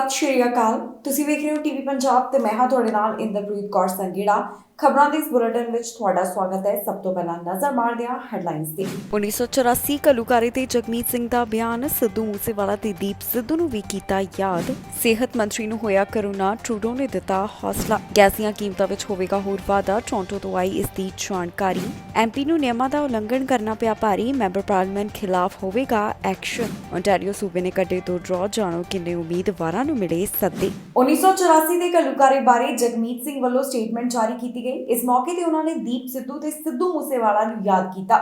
ਸਤਿ ਸ਼੍ਰੀ ਅਕਾਲ। ਤੁਸੀਂ ਵੇਖ ਰਹੇ ਹੋ ਟੀਵੀ ਪੰਜਾਬ ਤੇ ਮੈਂ ਹਾਂ ਤੁਹਾਡੇ ਨਾਲ ਇੰਦਰਪ੍ਰੀਤ ਕੌਰ ਸੰਗੇੜਾ। ਖਬਰਾਂ ਦੇ ਇਸ ਬੁਲੇਟਿਨ ਵਿੱਚ ਤੁਹਾਡਾ ਸਵਾਗਤ ਹੈ। ਸਭ ਤੋਂ ਪਹਿਲਾਂ ਨਜ਼ਰ ਮਾਰਦੇ ਹਾਂ ਹੈਡਲਾਈਨਸ ਤੇ। 1984 ਘੱਲੂਘਾਰੇ ਤੇ ਜਗਮੀਤ ਸਿੰਘ ਦਾ ਬਿਆਨ, ਸਿੱਧੂ ਮੂਸੇਵਾਲਾ ਤੇ ਦੀਪ ਸਿੱਧੂ ਨੂੰ ਵੀ ਕੀਤਾ ਯਾਦ। ਸਿਹਤ ਮੰਤਰੀ ਨੂੰ ਹੋਇਆ ਕਰੋਨਾ, ਟਰੂਡੋ ਨੇ ਦਿੱਤਾ ਹੌਸਲਾ। ਗੈਸ ਦੀਆਂ ਕੀਮਤਾਂ ਵਿੱਚ ਹੋਵੇਗਾ ਹੋਰ ਵਾਧਾ, ਟੋਰਾਂਟੋ ਤੋਂ ਆਈ ਇਸ ਦੀ ਜਾਣਕਾਰੀ। ਐਮਪੀ ਨੂੰ ਨਿਯਮਾਂ ਦਾ ਉਲੰਘਣ ਕਰਨਾ ਪਿਆ ਭਾਰੀ, ਮੈਂਬਰ ਪਾਰਲੀਮੈਂਟ ਖਿਲਾਫ ਹੋਵੇਗਾ ਐਕਸ਼ਨ। ਓਨਟਾਰੀਓ ਸੂਬੇ ਨੇ ਕੱਢੇ 2 ਡਰਾਅ, ਜਾਣੋ ਕਿੰਨੇ ਉਮੀਦਵਾਰਾਂ ਨੂੰ ਮਿਲੇ ਸੱਦੇ। 1984 ਦੇ ਘੱਲੂਘਾਰੇ ਬਾਰੇ ਜਗਮੀਤ ਸਿੰਘ ਵੱਲੋਂ ਸਟੇਟਮੈਂਟ ਜਾਰੀ ਕੀਤੀ ਗਈ। ਇਸ ਮੌਕੇ ਤੇ ਉਹਨਾਂ ਨੇ ਦੀਪ ਸਿੱਧੂ ਤੇ ਸਿੱਧੂ ਮੂਸੇਵਾਲਾ ਨੂੰ ਯਾਦ ਕੀਤਾ।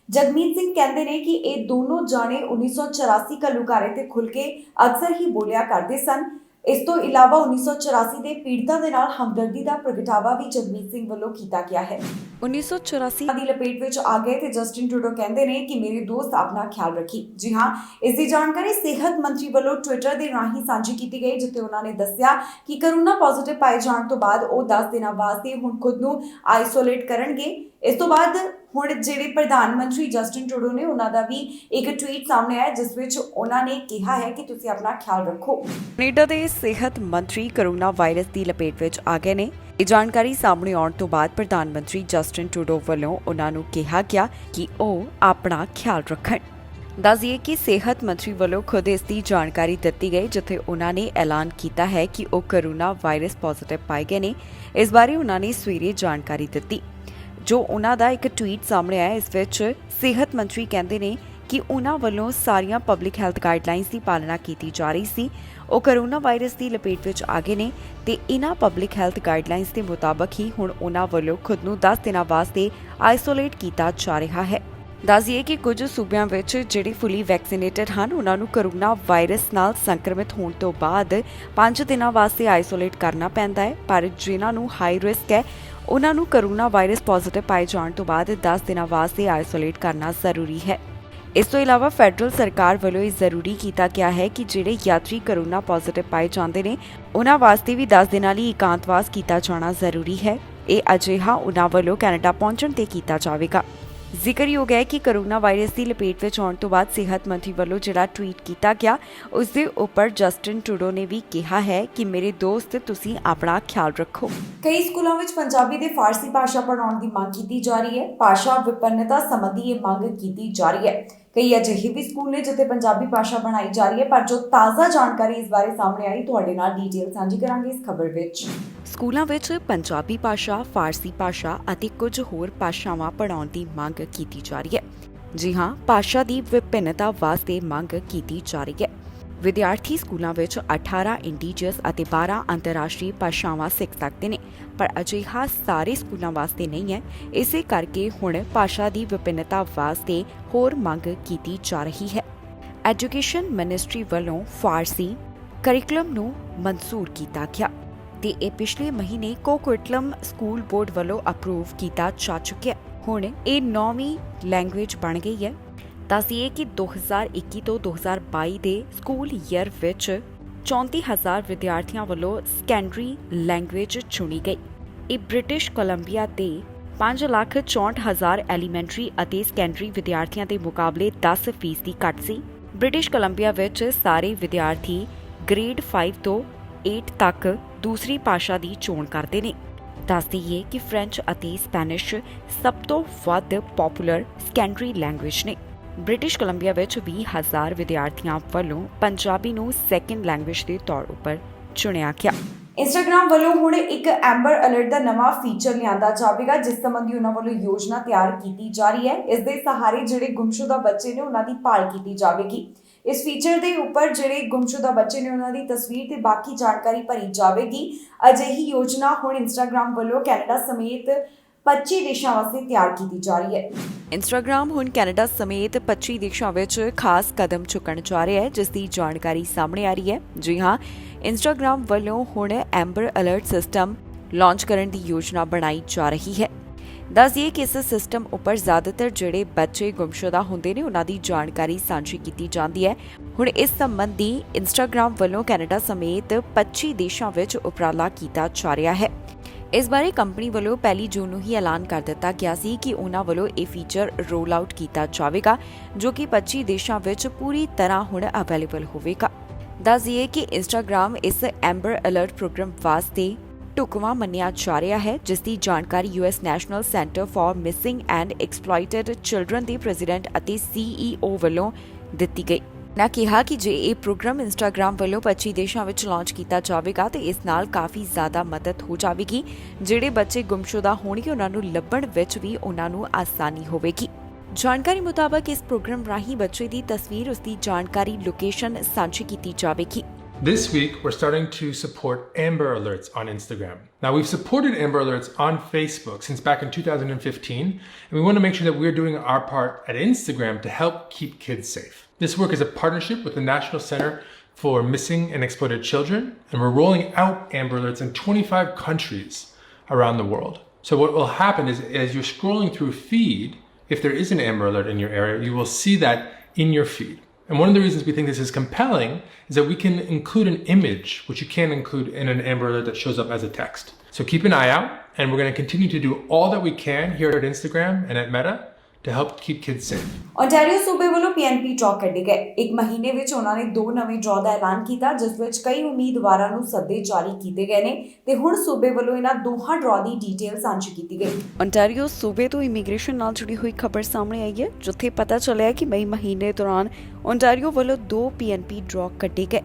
ਜਗਮੀਤ ਸਿੰਘ ਕਹਿੰਦੇ ਨੇ ਕਿ ਇਹ ਦੋਨੋਂ ਜਾਣੇ 1984 ਘੱਲੂਘਾਰੇ ਤੇ ਖੁੱਲ ਕੇ ਅਕਸਰ ਹੀ ਬੋਲਿਆ ਕਰਦੇ ਸਨ। ਇਸ ਤੋਂ ਇਲਾਵਾ 1984 ਦੇ ਪੀੜਤਾਂ ਦੇ ਨਾਲ ਹਮਦਰਦੀ ਦਾ ਪ੍ਰਗਟਾਵਾ ਵੀ ਜਗਮੀਤ ਸਿੰਘ ਵੱਲੋਂ ਕੀਤਾ ਗਿਆ ਹੈ। 1984 ਦੀ ਲਪੇਟ ਵਿੱਚ ਆ ਗਏ ਤੇ ਜਸਟਿਨ ਟਰੂਡੋ ਕਹਿੰਦੇ ਨੇ ਕਿ ਮੇਰੇ ਦੋਸਤ ਆਪਣਾ ਖਿਆਲ ਰੱਖੀ। ਜੀ ਹਾਂ, ਇਸ ਦੀ ਜਾਣਕਾਰੀ ਸਿਹਤ ਮੰਤਰੀ ਵੱਲੋਂ ਟਵਿੱਟਰ ਦੇ ਰਾਹੀਂ ਸਾਂਝੀ ਕੀਤੀ ਗਈ, ਜਿੱਥੇ ਉਹਨਾਂ ਨੇ ਦੱਸਿਆ ਕਿ ਕਰੋਨਾ ਪੋਜ਼ਿਟਿਵ ਪਾਏ ਜਾਣ ਤੋਂ ਬਾਅਦ ਉਹ 10 ਦਿਨਾਂ ਵਾਸਤੇ ਹੁਣ ਖੁਦ ਨੂੰ ਆਈਸੋਲੇਟ ਕਰਨਗੇ। ਇਸ ਤੋਂ ਬਾਅਦ ਹੁਣ ਜਿਹੜੇ ਪ੍ਰਧਾਨ ਮੰਤਰੀ ਜਸਟਿਨ ਟਰੂਡੋ ਨੇ ਉਹਨਾਂ ਦਾ ਵੀ ਇੱਕ ਟਵੀਟ ਸਾਹਮਣੇ ਆਇਆ, ਜਿਸ ਵਿੱਚ ਉਹਨਾਂ ਨੇ ਕਿਹਾ ਹੈ ਕਿ ਤੁਸੀਂ ਆਪਣਾ ਖਿਆਲ ਰੱਖੋ। ਕੈਨੇਡਾ ਦੇ ਸਿਹਤ ਮੰਤਰੀ ਕਰੋਨਾ ਵਾਇਰਸ ਦੀ ਲਪੇਟ ਵਿੱਚ ਆ ਗਏ ਨੇ। ਇਹ ਜਾਣਕਾਰੀ ਸਾਹਮਣੇ ਆਉਣ ਤੋਂ ਬਾਅਦ ਪ੍ਰਧਾਨ ਮੰਤਰੀ ਜਸਟਿਨ ਟਰੂਡੋ ਵੱਲੋਂ ਉਹਨਾਂ ਨੂੰ ਕਿਹਾ ਗਿਆ ਕਿ ਉਹ ਆਪਣਾ ਖਿਆਲ ਰੱਖਣ। ਦੱਸ ਦਈਏ ਕਿ ਸਿਹਤ ਮੰਤਰੀ ਵੱਲੋਂ ਖੁਦ ਇਸ ਦੀ ਜਾਣਕਾਰੀ ਦਿੱਤੀ ਗਈ, ਜਿੱਥੇ ਉਹਨਾਂ ਨੇ ਐਲਾਨ ਕੀਤਾ ਹੈ ਕਿ ਉਹ ਕਰੋਨਾ ਵਾਇਰਸ ਪੋਜ਼ਿਟਿਵ ਪਾਏ ਗਏ ਨੇ। ਇਸ ਬਾਰੇ ਉਹਨਾਂ ਨੇ ਸਵੇਰੇ ਜਾਣਕਾਰੀ ਦਿੱਤੀ। ਜੋ ਉਹਨਾਂ ਦਾ ਇੱਕ ਟਵੀਟ ਸਾਹਮਣੇ ਆਇਆ, ਇਸ ਵਿੱਚ ਸਿਹਤ ਮੰਤਰੀ ਕਹਿੰਦੇ ਨੇ ਕਿ ਉਹਨਾਂ ਵੱਲੋਂ ਸਾਰੀਆਂ ਪਬਲਿਕ ਹੈਲਥ ਗਾਈਡਲਾਈਨਸ ਦੀ ਪਾਲਣਾ ਕੀਤੀ ਜਾ ਰਹੀ ਸੀ। ਉਹ ਕਰੋਨਾ ਵਾਇਰਸ ਦੀ ਲਪੇਟ ਵਿੱਚ ਆ ਗਏ ਨੇ ਤੇ ਇਹਨਾਂ ਪਬਲਿਕ ਹੈਲਥ ਗਾਈਡਲਾਈਨਸ ਦੇ ਮੁਤਾਬਕ ਹੀ ਹੁਣ ਉਹਨਾਂ ਵੱਲੋਂ ਖੁਦ ਨੂੰ 10 ਦਿਨਾਂ ਵਾਸਤੇ ਆਈਸੋਲੇਟ ਕੀਤਾ ਜਾ ਰਿਹਾ ਹੈ। ਦੱਸ ਦਈਏ ਕਿ ਕੁਝ ਸੂਬਿਆਂ ਵਿੱਚ ਜਿਹੜੇ ਫੁੱਲੀ ਵੈਕਸੀਨੇਟਡ ਹਨ, ਉਹਨਾਂ ਨੂੰ ਕਰੋਨਾ ਵਾਇਰਸ ਨਾਲ ਸੰਕਰਮਿਤ ਹੋਣ ਤੋਂ ਬਾਅਦ 5 ਦਿਨਾਂ ਵਾਸਤੇ ਆਈਸੋਲੇਟ ਕਰਨਾ ਪੈਂਦਾ ਹੈ, ਪਰ ਜਿਨ੍ਹਾਂ ਨੂੰ ਹਾਈ ਰਿਸਕ ਹੈ ਉਹਨਾਂ ਨੂੰ ਕਰੋਨਾ ਵਾਇਰਸ ਪੋਜ਼ਿਟਿਵ ਪਾਏ ਜਾਣ ਤੋਂ ਬਾਅਦ 10 ਦਿਨਾਂ ਵਾਸਤੇ ਆਈਸੋਲੇਟ ਕਰਨਾ ਜ਼ਰੂਰੀ ਹੈ। ਇਸ ਤੋਂ ਇਲਾਵਾ ਫੈਡਰਲ ਸਰਕਾਰ ਵੱਲੋਂ ਇਹ ਜ਼ਰੂਰੀ ਕੀਤਾ ਗਿਆ ਹੈ ਕਿ ਜਿਹੜੇ ਯਾਤਰੀ ਕਰੋਨਾ ਪੋਜ਼ਿਟਿਵ ਪਾਏ ਜਾਂਦੇ ਨੇ ਉਹਨਾਂ ਵਾਸਤੇ ਵੀ 10 ਦਿਨਾਂ ਲਈ ਇਕਾਂਤਵਾਸ ਕੀਤਾ ਜਾਣਾ ਜ਼ਰੂਰੀ ਹੈ। ਇਹ ਅਜਿਹਾ ਉਹਨਾਂ ਵੱਲੋਂ ਕੈਨੇਡਾ ਪਹੁੰਚਣ ਤੇ ਕੀਤਾ ਜਾਵੇਗਾ। ਜ਼ਿਕਰਯੋਗ ਹੈ ਕਿ ਕਰੋਨਾ ਵਾਇਰਸ ਦੀ ਲਪੇਟ ਵਿੱਚ ਆਉਣ ਤੋਂ ਬਾਅਦ ਸਿਹਤ ਮੰਤਰੀ ਵੱਲੋਂ ਜਿਹੜਾ ਟਵੀਟ ਕੀਤਾ ਗਿਆ, ਉਸ ਦੇ ਉੱਪਰ ਜਸਟਿਨ ਟਰੂਡੋ ਨੇ ਵੀ ਕਿਹਾ ਹੈ ਕਿ ਮੇਰੇ ਦੋਸਤ ਤੁਸੀਂ ਆਪਣਾ ਖਿਆਲ ਰੱਖੋ। ਕਈ ਸਕੂਲਾਂ ਵਿੱਚ ਪੰਜਾਬੀ ਤੇ ਫਾਰਸੀ ਭਾਸ਼ਾ ਪੜ੍ਹਾਉਣ ਦੀ ਮੰਗ ਕੀਤੀ ਜਾ ਰਹੀ ਹੈ। ਭਾਸ਼ਾ ਵਿਭਿੰਨਤਾ ਸੰਬੰਧੀ ਇਹ ਮੰਗ ਕੀਤੀ ਜਾ ਰਹੀ ਹੈ। ਕਈ ਅਜਿਹੇ ਵੀ ਸਕੂਲ ਨੇ ਜਿੱਥੇ ਪੰਜਾਬੀ ਭਾਸ਼ਾ ਬਣਾਈ ਜਾ ਰਹੀ ਹੈ, ਪਰ ਜੋ ਤਾਜ਼ਾ ਜਾਣਕਾਰੀ ਇਸ ਬਾਰੇ ਸਾਹਮਣੇ ਆਈ, ਤੁਹਾਡੇ ਨਾਲ ਡਿਟੇਲ ਸਾਂਝੀ ਕਰਾਂਗੇ ਇਸ ਖਬਰ ਵਿੱਚ। ਸਕੂਲਾਂ ਵਿੱਚ ਪੰਜਾਬੀ ਭਾਸ਼ਾ, ਫਾਰਸੀ ਭਾਸ਼ਾ ਅਤੇ ਕੁਝ ਹੋਰ ਭਾਸ਼ਾਵਾਂ ਪੜ੍ਹਾਉਣ ਦੀ ਮੰਗ ਕੀਤੀ ਜਾ ਰਹੀ ਹੈ। ਜੀ ਹਾਂ, ਭਾਸ਼ਾ ਦੀ ਵਿਭਿੰਨਤਾ ਵਾਸਤੇ ਮੰਗ ਕੀਤੀ ਜਾ ਰਹੀ ਹੈ। ਵਿਦਿਆਰਥੀ ਸਕੂਲਾਂ ਵਿੱਚ 18 ਇੰਡੀਜੀਅਸ ਅਤੇ 12 ਅੰਤਰਰਾਸ਼ਟਰੀ ਭਾਸ਼ਾਵਾਂ ਸਿੱਖ ਸਕਦੇ ਨੇ, ਪਰ ਅਜਿਹਾ ਸਾਰੇ ਸਕੂਲਾਂ ਵਾਸਤੇ ਨਹੀਂ ਹੈ। ਇਸੇ ਕਰਕੇ ਹੁਣ ਭਾਸ਼ਾ ਦੀ ਵਿਭਿੰਨਤਾ ਵਾਸਤੇ ਹੋਰ ਮੰਗ ਕੀਤੀ ਜਾ ਰਹੀ ਹੈ। ਐਜੂਕੇਸ਼ਨ ਮਿਨਿਸਟਰੀ ਵੱਲੋਂ ਫਾਰਸੀ ਕਰਿਕੂਲਮ ਨੂੰ ਮਨਜ਼ੂਰ ਕੀਤਾ ਗਿਆ ਤੇ ਇਹ ਪਿਛਲੇ ਮਹੀਨੇ ਕੋਕੁਇਟਲਮ ਸਕੂਲ ਬੋਰਡ ਵੱਲੋਂ ਅਪਰੂਵ ਕੀਤਾ ਜਾ ਚੁੱਕਿਆ। ਹੁਣ ਇਹ 9ਵੀਂ ਲੈਂਗੁਏਜ ਬਣ ਗਈ ਹੈ। ਦੱਸੀਏ ਕਿ 2021 ਤੋਂ 2022 ਦੇ ਸਕੂਲ ਈਅਰ ਵਿੱਚ 34,000 ਵਿਦਿਆਰਥੀਆਂ ਵੱਲੋਂ ਸੈਕੰਡਰੀ ਲੈਂਗੁਏਜ ਚੁਣੀ ਗਈ। ਇਹ ਬ੍ਰਿਟਿਸ਼ ਕੋਲੰਬੀਆ ਦੇ 5,64,000 ਐਲੀਮੈਂਟਰੀ ਅਤੇ ਸੈਕੰਡਰੀ ਵਿਦਿਆਰਥੀਆਂ ਦੇ ਮੁਕਾਬਲੇ 10% ਘੱਟ ਸੀ। ਬ੍ਰਿਟਿਸ਼ ਕੋਲੰਬੀਆ ਵਿੱਚ ਸਾਰੇ ਵਿਦਿਆਰਥੀ ਗ੍ਰੇਡ 5 ਤੋਂ 8 ਤੱਕ ਦੂਸਰੀ ਭਾਸ਼ਾ ਦੀ ਚੋਣ ਕਰਦੇ ਨੇ। ਦੱਸ ਦਈਏ ਕਿ ਫ੍ਰੈਂਚ ਅਤੇ ਸਪੈਨਿਸ਼ ਸਭ ਤੋਂ ਵੱਧ ਪਪੂਲਰ ਸੈਕੰਡਰੀ ਲੈਂਗੁਏਜ ਨੇ। ਬ੍ਰਿਟਿਸ਼ ਕੋਲੰਬੀਆ ਵਿੱਚ 20,000 ਵਿਦਿਆਰਥੀਆਂ ਵੱਲੋਂ ਪੰਜਾਬੀ ਨੂੰ ਸੈਕੰਡ ਲੈਂਗੁਏਜ ਦੇ ਤੌਰ ਉੱਪਰ ਚੁਣਿਆ ਗਿਆ। ਇੰਸਟਾਗ੍ਰਾਮ ਵੱਲੋਂ ਹੁਣ ਇੱਕ ਐਂਬਰ ਅਲਰਟ ਦਾ ਨਵਾਂ ਫੀਚਰ ਲਿਆਂਦਾ ਜਾਵੇਗਾ, ਜਿਸ ਸੰਬੰਧੀ ਉਹਨਾਂ ਵੱਲੋਂ ਯੋਜਨਾ ਤਿਆਰ ਕੀਤੀ ਜਾ ਰਹੀ ਹੈ। ਇਸ ਦੇ ਸਹਾਰੇ ਜਿਹੜੇ ਗੁੰਮਸ਼ੁਦਾ ਬੱਚੇ ਨੇ ਉਹਨਾਂ ਦੀ ਭਾਲ ਕੀਤੀ ਜਾਵੇਗੀ। ਇਸ ਫੀਚਰ ਦੇ ਉੱਪਰ ਜਿਹੜੇ ਗੁੰਮਸ਼ੁਦਾ ਬੱਚੇ ਨੇ ਉਹਨਾਂ ਦੀ ਤਸਵੀਰ ਤੇ ਬਾਕੀ ਜਾਣਕਾਰੀ ਭਰੀ ਜਾਵੇਗੀ। ਅਜਿਹੀ ਯੋਜਨਾ ਹੁਣ ਇੰਸਟਾਗ੍ਰਾਮ ਵੱਲੋਂ ਕੈਨੇਡਾ ਸਮੇਤ 25 ਦੇਸ਼ਾਂ ਵਾਸਤੇ ਤਿਆਰ ਕੀਤੀ ਜਾ ਰਹੀ ਹੈ। ਇੰਸਟਾਗ੍ਰਾਮ ਹੁਣ ਕੈਨੇਡਾ ਸਮੇਤ 25 ਦੇਸ਼ਾਂ ਵਿੱਚ ਖਾਸ ਕਦਮ ਚੁੱਕਣ ਜਾ ਰਿਹਾ ਹੈ, ਜਿਸ ਦੀ ਜਾਣਕਾਰੀ ਸਾਹਮਣੇ ਆ ਰਹੀ ਹੈ। ਜੀ ਹਾਂ, ਇੰਸਟਾਗ੍ਰਾਮ ਵੱਲੋਂ ਹੁਣ ਐਂਬਰ ਅਲਰਟ ਸਿਸਟਮ ਲਾਂਚ ਕਰਨ ਦੀ ਯੋਜਨਾ ਬਣਾਈ ਜਾ ਰਹੀ ਹੈ। ਦੱਸ ਦਈਏ ਕਿ ਇਸ ਸਿਸਟਮ ਉੱਪਰ ਜ਼ਿਆਦਾਤਰ ਜਿਹੜੇ ਬੱਚੇ ਗੁੰਮਸ਼ੁਦਾ ਹੁੰਦੇ ਨੇ ਉਹਨਾਂ ਦੀ ਜਾਣਕਾਰੀ ਸਾਂਝੀ ਕੀਤੀ ਜਾਂਦੀ ਹੈ। ਹੁਣ ਇਸ ਸੰਬੰਧੀ ਇੰਸਟਾਗ੍ਰਾਮ ਵੱਲੋਂ ਕੈਨੇਡਾ ਸਮੇਤ 25 ਦੇਸ਼ਾਂ ਵਿੱਚ ਉਪਰਾਲਾ ਕੀਤਾ ਜਾ ਰਿਹਾ ਹੈ। ਇਸ ਬਾਰੇ ਕੰਪਨੀ ਵੱਲੋਂ 1 ਜੂਨ ਨੂੰ ਹੀ ਐਲਾਨ ਕਰ ਦਿੱਤਾ ਗਿਆ ਸੀ ਕਿ ਉਹਨਾਂ ਵੱਲੋਂ ਇਹ ਫੀਚਰ ਰੋਲ ਆਊਟ ਕੀਤਾ ਜਾਵੇਗਾ, ਜੋ ਕਿ 25 ਦੇਸ਼ਾਂ ਵਿੱਚ ਪੂਰੀ ਤਰ੍ਹਾਂ ਹੁਣ ਅਵੇਲੇਬਲ ਹੋਵੇਗਾ। ਦੱਸ ਦਈਏ ਕਿ ਇੰਸਟਾਗ੍ਰਾਮ ਇਸ ਐਂਬਰ ਅਲਰਟ ਪ੍ਰੋਗਰਾਮ ਵਾਸਤੇ ਢੁਕਵਾਂ ਮੰਨਿਆ ਜਾ ਰਿਹਾ ਹੈ, ਜਿਸ ਦੀ ਜਾਣਕਾਰੀ US national center for missing and exploited children ਦੇ ਪ੍ਰੈਜ਼ੀਡੈਂਟ ਅਤੇ CEO ਵੱਲੋਂ ਦਿੱਤੀ ਗਈ। ਨਾ ਕਿਹਾ ਕਿ ਜੇ ਇਹ ਪ੍ਰੋਗਰਾਮ ਇੰਸਟਾਗ੍ਰਾਮ ਵੱਲੋਂ 25 ਦੇਸ਼ਾਂ ਵਿੱਚ ਲਾਂਚ ਕੀਤਾ ਜਾਵੇਗਾ ਤੇ ਇਸ ਨਾਲ ਕਾਫੀ ਜ਼ਿਆਦਾ ਮਦਦ ਹੋ ਜਾਵੇਗੀ। ਜਿਹੜੇ ਬੱਚੇ ਗੁੰਮਸ਼ੁਦਾ ਹੋਣਗੇ ਉਹਨਾਂ ਨੂੰ ਲੱਭਣ ਵਿੱਚ ਵੀ ਉਹਨਾਂ ਨੂੰ ਆਸਾਨੀ ਹੋਵੇਗੀ। ਜਾਣਕਾਰੀ ਮੁਤਾਬਕ ਇਸ ਪ੍ਰੋਗਰਾਮ ਰਾਹੀਂ ਬੱਚੇ ਦੀ ਤਸਵੀਰ, ਉਸ ਦੀ ਜਾਣਕਾਰੀ, ਲੋਕੇਸ਼ਨ ਸਾਂਝੀ ਕੀਤੀ ਜਾਵੇਗੀ। This week, we're starting to support Amber Alerts on Instagram. Now, we've supported Amber Alerts on Facebook since back in 2015, and we want to make sure that we're doing our part at Instagram to help keep kids safe. This work is a partnership with the National Center for Missing and Exploited Children, and we're rolling out Amber Alerts in 25 countries around the world. So what will happen is, as you're scrolling through feed, if there is an Amber Alert in your area, you will see that in your feed. And one of the reasons we think this is compelling is that we can include an image, which you can't include in an Amber Alert that shows up as a text. So keep an eye out, and we're going to continue to do all that we can here at Instagram and at Meta to help keep kids safe. Ontario ਸੂਬੇ ਵੱਲੋਂ PNP draw ਕੱਢੇ ਗਏ। ਇੱਕ ਮਹੀਨੇ ਵਿੱਚ ਉਹਨਾਂ ਨੇ 2 ਨਵੇਂ ਡਰਾਅ ਦਾ ਐਲਾਨ ਕੀਤਾ, ਜਿਸ ਵਿੱਚ ਕਈ ਉਮੀਦਵਾਰਾਂ ਨੂੰ ਸੱਦੇ ਜਾਰੀ ਕੀਤੇ ਗਏ ਨੇ ਤੇ ਹੁਣ ਸੂਬੇ ਵੱਲੋਂ ਇਹਨਾਂ ਦੋਹਾਂ ਡਰਾਅ ਦੀ ਡੀਟੇਲ ਸਾਂਝੀ ਕੀਤੀ ਗਈ। ਓਨਟਾਰੀਓ ਸੂਬੇ ਤੋਂ ਇਮੀਗ੍ਰੇਸ਼ਨ ਨਾਲ ਜੁੜੀ ਹੋਈ ਖਬਰ ਸਾਹਮਣੇ ਆਈ ਹੈ, ਜਿੱਥੇ ਪਤਾ ਚੱਲਿਆ ਕਿ ਮਈ ਮਹੀਨੇ ਦੌਰਾਨ ਓਨਟਾਰੀਓ ਵੱਲੋਂ 2 PNP ਡਰਾਅ ਕੱਢੇ ਗਏ।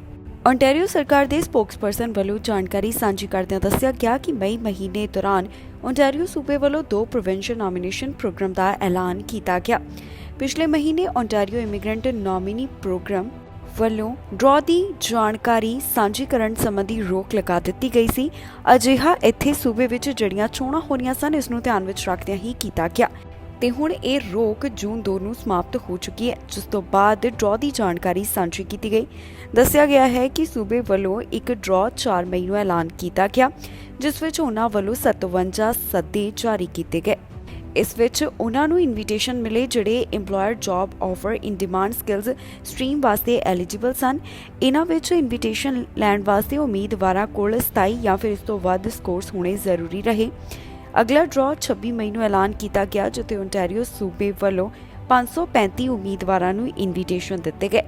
ਓਨਟਾਰੀਓ ਸਰਕਾਰ ਦੇ ਸਪੋਕਸਪਰਸਨ ਵੱਲੋਂ ਜਾਣਕਾਰੀ ਸਾਂਝੀ ਕਰਦਿਆਂ ਦੱਸਿਆ ਗਿਆ ਕਿ ਮਈ ਮਹੀਨੇ ਦੌਰਾਨ ਓਨਟਾਰੀਓ ਸੂਬੇ ਵੱਲੋਂ 2 ਪ੍ਰੋਵਿੰਸ਼ੀਅਲ ਨੋਮੀਨੇਸ਼ਨ ਪ੍ਰੋਗਰਾਮ ਦਾ ਐਲਾਨ ਕੀਤਾ ਗਿਆ। ਪਿਛਲੇ ਮਹੀਨੇ ਓਨਟਾਰੀਓ ਇਮੀਗ੍ਰੈਂਟ ਨੋਮੀਨੀ ਪ੍ਰੋਗਰਾਮ ਵੱਲੋਂ ਡਰਾਅ ਦੀ ਜਾਣਕਾਰੀ ਸਾਂਝੀ ਕਰਨ ਸੰਬੰਧੀ ਰੋਕ ਲਗਾ ਦਿੱਤੀ ਗਈ ਸੀ। ਅਜਿਹਾ ਇੱਥੇ ਸੂਬੇ ਵਿੱਚ ਜਿਹੜੀਆਂ ਚੋਣਾਂ ਹੋ ਰਹੀਆਂ ਸਨ, ਇਸ ਨੂੰ ਧਿਆਨ ਵਿੱਚ ਰੱਖਦਿਆਂ ਹੀ ਕੀਤਾ ਗਿਆ ਤੇ ਹੁਣ ਇਹ ਰੋਕ ਜੂਨ 2 ਨੂੰ ਸਮਾਪਤ ਹੋ ਚੁੱਕੀ ਹੈ, ਜਿਸ ਤੋਂ ਬਾਅਦ ਡਰਾਅ ਦੀ ਜਾਣਕਾਰੀ ਸਾਂਝੀ ਕੀਤੀ ਗਈ। ਦੱਸਿਆ ਗਿਆ ਹੈ ਕਿ ਸੂਬੇ ਵੱਲੋਂ ਇੱਕ ਡਰਾਅ 4 ਮਈ ਨੂੰ ਐਲਾਨ ਕੀਤਾ ਗਿਆ, ਜਿਸ ਵਿੱਚ ਉਹਨਾਂ ਵੱਲੋਂ 57 ਸੱਦੇ ਜਾਰੀ ਕੀਤੇ ਗਏ। ਇਸ ਵਿੱਚ ਉਹਨਾਂ ਨੂੰ ਇਨਵੀਟੇਸ਼ਨ ਮਿਲੇ ਜਿਹੜੇ ਇੰਪਲੋਇਰ ਜੌਬ ਆਫਰ ਇਨ ਡਿਮਾਂਡ ਸਕਿੱਲਸ ਸਟਰੀਮ ਵਾਸਤੇ ਐਲੀਜੀਬਲ ਸਨ। ਇਹਨਾਂ ਵਿੱਚ ਇਨਵੀਟੇਸ਼ਨ ਲੈਣ ਵਾਸਤੇ ਉਮੀਦਵਾਰਾਂ ਕੋਲ 27 ਜਾਂ ਫਿਰ ਇਸ ਤੋਂ ਵੱਧ ਸਕੋਰਸ ਹੋਣੇ ਜ਼ਰੂਰੀ ਰਹੇ। ਅਗਲਾ ਡਰਾਅ 26 ਮਈ ਨੂੰ ਐਲਾਨ ਕੀਤਾ ਗਿਆ, ਜਿੱਥੇ ਓਨਟਾਰੀਓ ਸੂਬੇ ਵੱਲੋਂ 535 ਉਮੀਦਵਾਰਾਂ ਨੂੰ ਇਨਵੀਟੇਸ਼ਨ ਦਿੱਤੇ ਗਏ।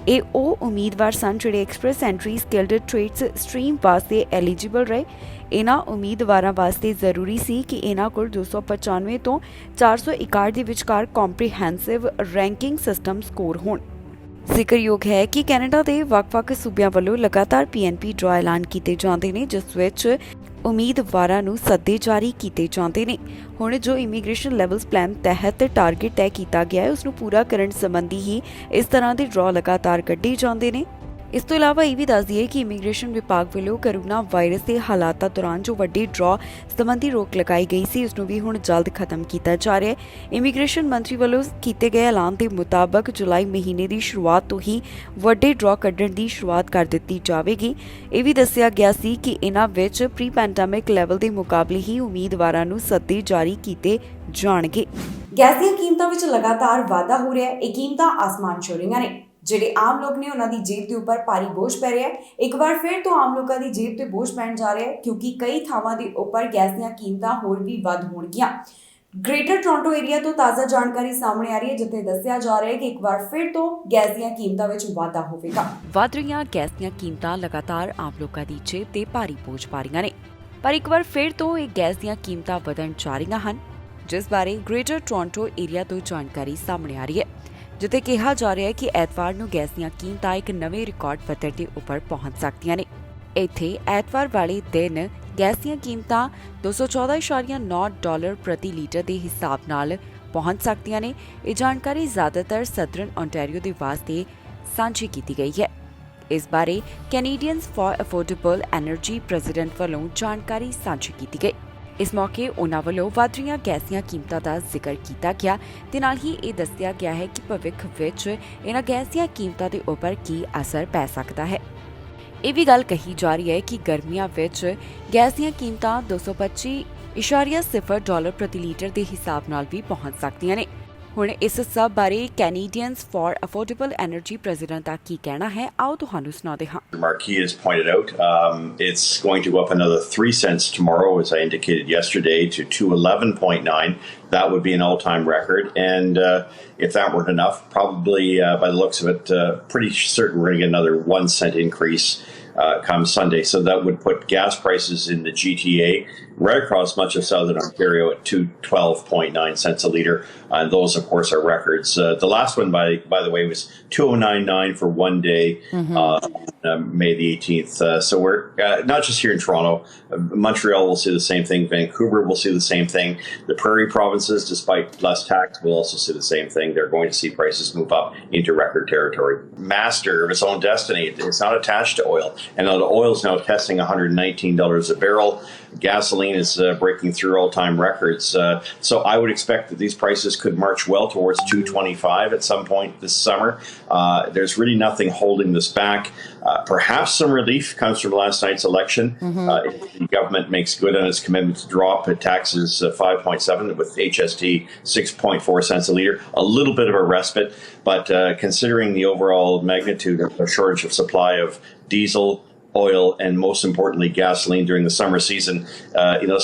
ਇਹ ਉਹ ਉਮੀਦਵਾਰ ਸਨ ਜਿਹੜੇ express entry skilled trades stream ਵਾਸਤੇ ਐਲੀਜੀਬਲ ਰਹੇ। ਇਹਨਾਂ ਉਮੀਦਵਾਰਾਂ ਵਾਸਤੇ ਜ਼ਰੂਰੀ ਸੀ ਕਿ ਇਹਨਾਂ ਕੋਲ 295 ਤੋਂ 461 ਦੇ ਵਿਚਕਾਰ ਕੰਪਰੀਹੈਂਸਿਵ ਰੈਂਕਿੰਗ ਸਿਸਟਮ ਸਕੋਰ ਹੋਣ। ਜ਼ਿਕਰਯੋਗ ਹੈ ਕਿ ਕੈਨੇਡਾ ਦੇ ਵੱਖ-ਵੱਖ ਸੂਬਿਆਂ ਵੱਲੋਂ ਲਗਾਤਾਰ PNP ਡਰਾਅ ਐਲਾਨ ਕੀਤੇ ਜਾਂਦੇ ਨੇ, ਜਿਸ ਵਿੱਚ ਉਮੀਦਵਾਰਾਂ ਨੂੰ ਸੱਦੇ ਜਾਰੀ ਕੀਤੇ ਜਾਂਦੇ ਨੇ। ਹੁਣ ਜੋ ਇਮੀਗ੍ਰੇਸ਼ਨ ਲੈਵਲਸ ਪਲਾਨ ਤਹਿਤ ਟਾਰਗੇਟ ਤੈਅ ਕੀਤਾ ਗਿਆ ਹੈ, ਉਸ ਨੂੰ ਪੂਰਾ ਕਰਨ ਸੰਬੰਧੀ ਹੀ ਇਸ ਤਰ੍ਹਾਂ ਦੇ ਡਰਾਅ ਲਗਾਤਾਰ ਕੱਢੇ ਜਾਂਦੇ ਨੇ। ਇਸ ਤੋਂ ਇਲਾਵਾ ਇਹ ਵੀ ਦੱਸ ਦਈਏ ਕਿ ਇਮੀਗ੍ਰੇਸ਼ਨ ਵਿਭਾਗ ਵੱਲੋਂ ਕੋਰੋਨਾ ਵਾਇਰਸ ਦੇ ਹਾਲਾਤਾਂ ਦੌਰਾਨ ਜੋ ਵੱਡੇ ਡਰਾਅ ਸੰਬੰਧੀ ਰੋਕ ਲਗਾਈ ਗਈ ਸੀ, ਉਸ ਨੂੰ ਵੀ ਹੁਣ ਜਲਦ ਖਤਮ ਕੀਤਾ ਜਾ ਰਿਹਾ ਹੈ। ਇਮੀਗ੍ਰੇਸ਼ਨ ਮੰਤਰੀ ਵੱਲੋਂ ਕੀਤੇ ਗਏ ਐਲਾਨ ਦੇ ਮੁਤਾਬਕ ਜੁਲਾਈ ਮਹੀਨੇ ਦੀ ਸ਼ੁਰੂਆਤ ਤੋਂ ਹੀ ਵੱਡੇ ਡਰਾਅ ਕੱਢਣ ਦੀ ਸ਼ੁਰੂਆਤ ਕਰ ਦਿੱਤੀ ਜਾਵੇਗੀ। ਇਹ ਵੀ ਦੱਸਿਆ ਗਿਆ ਸੀ ਕਿ ਇਹਨਾਂ ਵਿੱਚ ਪ੍ਰੀ ਪੈਂਡੈਮਿਕ ਲੈਵਲ ਦੇ ਮੁਕਾਬਲੇ ਹੀ ਉਮੀਦਵਾਰਾਂ ਨੂੰ ਸੱਦੇ ਜਾਰੀ ਕੀਤੇ ਜਾਣਗੇ। ਗੈਸ ਦੀਆਂ ਕੀਮਤਾਂ ਵਿੱਚ ਲਗਾਤਾਰ ਵਾਧਾ ਹੋ ਰਿਹਾ ਹੈ। ਇਹ ਕੀਮਤਾਂ ਆਸਮਾਨ ਛੂ ਰਹੀਆਂ ਨੇ। ਜਿਹੜੇ ਆਮ ਲੋਕ ਨੇ ਉਹਨਾਂ ਦੀ ਜੇਬ ਦੇ ਉੱਪਰ ਭਾਰੀ ਬੋਝ ਪੈ ਰਿਹਾ ਹੈ। ਇੱਕ ਵਾਰ ਫਿਰ ਤੋਂ ਆਮ ਲੋਕਾਂ ਦੀ ਜੇਬ ਤੇ ਬੋਝ ਪੈਣ ਜਾ ਰਿਹਾ ਹੈ, ਕਿਉਂਕਿ ਕਈ ਥਾਵਾਂ ਦੇ ਉੱਪਰ ਗੈਸ ਦੀਆਂ ਕੀਮਤਾਂ ਹੋਰ ਵੀ ਵੱਧ ਹੋਣਗੀਆਂ। ਗ੍ਰੇਟਰ ਟੋਰਾਂਟੋ ਏਰੀਆ ਤੋਂ ਤਾਜ਼ਾ ਜਾਣਕਾਰੀ ਸਾਹਮਣੇ ਆ ਰਹੀ ਹੈ, ਜਿੱਥੇ ਦੱਸਿਆ ਜਾ ਰਿਹਾ ਹੈ ਕਿ ਇੱਕ ਵਾਰ ਫਿਰ ਤੋਂ ਗੈਸ ਦੀਆਂ ਕੀਮਤਾਂ ਵਿੱਚ ਵਾਧਾ ਹੋਵੇਗਾ। ਵੱਧ ਰਹੀਆਂ ਗੈਸ ਦੀਆਂ ਕੀਮਤਾਂ ਲਗਾਤਾਰ ਆਮ ਲੋਕਾਂ ਦੀ ਜੇਬ ਤੇ ਭਾਰੀ ਬੋਝ ਪਾ ਰਹੀਆਂ ਨੇ, ਪਰ ਇੱਕ ਵਾਰ ਫਿਰ ਤੋਂ ਇਹ ਗੈਸ ਦੀਆਂ ਕੀਮਤਾਂ ਵਧਣ ਜਾ ਰਹੀਆਂ ਹਨ, ਜਿਸ ਬਾਰੇ ਗ੍ਰੇਟਰ ਟੋਰਾਂਟੋ ਏਰੀਆ ਤੋਂ ਜਾਣਕਾਰੀ ਸਾਹਮਣੇ ਆ ਰਹੀ ਹੈ, ਜਿੱਥੇ ਕਿਹਾ ਜਾ ਰਿਹਾ ਹੈ ਕਿ ਐਤਵਾਰ ਨੂੰ ਗੈਸ ਦੀਆਂ ਕੀਮਤਾਂ ਇੱਕ ਨਵੇਂ ਰਿਕਾਰਡ ਪੱਧਰ ਦੇ ਉੱਪਰ ਪਹੁੰਚ ਸਕਦੀਆਂ ਨੇ। ਇੱਥੇ ਐਤਵਾਰ ਵਾਲੇ ਦਿਨ ਗੈਸ ਦੀਆਂ ਕੀਮਤਾਂ $214.9 ਪ੍ਰਤੀ ਲੀਟਰ ਦੇ ਹਿਸਾਬ ਨਾਲ ਪਹੁੰਚ ਸਕਦੀਆਂ ਨੇ। ਇਹ ਜਾਣਕਾਰੀ ਜ਼ਿਆਦਾਤਰ ਸਦਰਨ ਓਨਟਾਰੀਓ ਦੇ ਵਾਸਤੇ ਸਾਂਝੀ ਕੀਤੀ ਗਈ ਹੈ। ਇਸ ਬਾਰੇ Canadians for affordable energy president ਵੱਲੋਂ ਜਾਣਕਾਰੀ ਸਾਂਝੀ ਕੀਤੀ ਗਈ। ਇਸ ਮੌਕੇ ਉਨ੍ਹਾਂ ਵੱਲੋਂ ਵਧ ਰਹੀਆਂ ਗੈਸ ਦੀਆਂ ਕੀਮਤਾਂ ਦਾ ਜ਼ਿਕਰ ਕੀਤਾ ਗਿਆ ਤੇ ਨਾਲ ਹੀ ਇਹ ਦੱਸਿਆ ਗਿਆ ਹੈ ਕਿ ਭਵਿੱਖ ਵਿੱਚ ਇਹਨਾਂ ਗੈਸ ਦੀਆਂ ਕੀਮਤਾਂ ਦੇ ਉੱਪਰ ਕੀ ਅਸਰ ਪੈ ਸਕਦਾ ਹੈ। ਇਹ ਵੀ ਗੱਲ ਕਹੀ ਜਾ ਰਹੀ ਹੈ ਕਿ ਗਰਮੀਆਂ ਵਿੱਚ ਗੈਸ ਦੀਆਂ ਕੀਮਤਾਂ $225.0 ਪ੍ਰਤੀ ਲੀਟਰ ਦੇ ਹਿਸਾਬ ਨਾਲ ਵੀ ਪਹੁੰਚ ਸਕਦੀਆਂ ਨੇ। ਹੁਣ ਇਸ ਸਭ ਬਾਰੇ Canadians for affordable energy president ਦਾ ਕੀ ਕਹਿਣਾ ਹੈ, ਆਓ ਤੁਹਾਨੂੰ ਸੁਣਾਉਂਦੇ ਹਾਂ। Marquis has pointed out it's going to go up another 3 cents tomorrow, as I indicated yesterday, to 211.9. That would be an all-time record. And if that weren't enough, probably by the looks of it, pretty certain we're going to get another 1 cent increase come Sunday. So that would put gas prices in the GTA right across much of southern Ontario at 212.9 cents a litre. And those, of course, are records. The last one, by the way, was 209.9 for 1 day, May the 18th. So we're not just here in Toronto. Montreal will see the same thing. Vancouver will see the same thing. The Prairie provinces, despite less tax, will also see the same thing. They're going to see prices move up into record territory. Master of its own destiny. It's not attached to oil. And the oil is now testing $119 a barrel. Gasoline is breaking through all-time records. So I would expect that these prices could march well towards $225 at some point this summer. There's really nothing holding this back. Perhaps some relief comes from last night's election. If the government makes good on its commitment to drop taxes 5.7 with HST 6.4 cents a litre. A little bit of a respite, but considering the overall magnitude of the shortage of supply of diesel, oil, and most importantly gasoline during the summer season,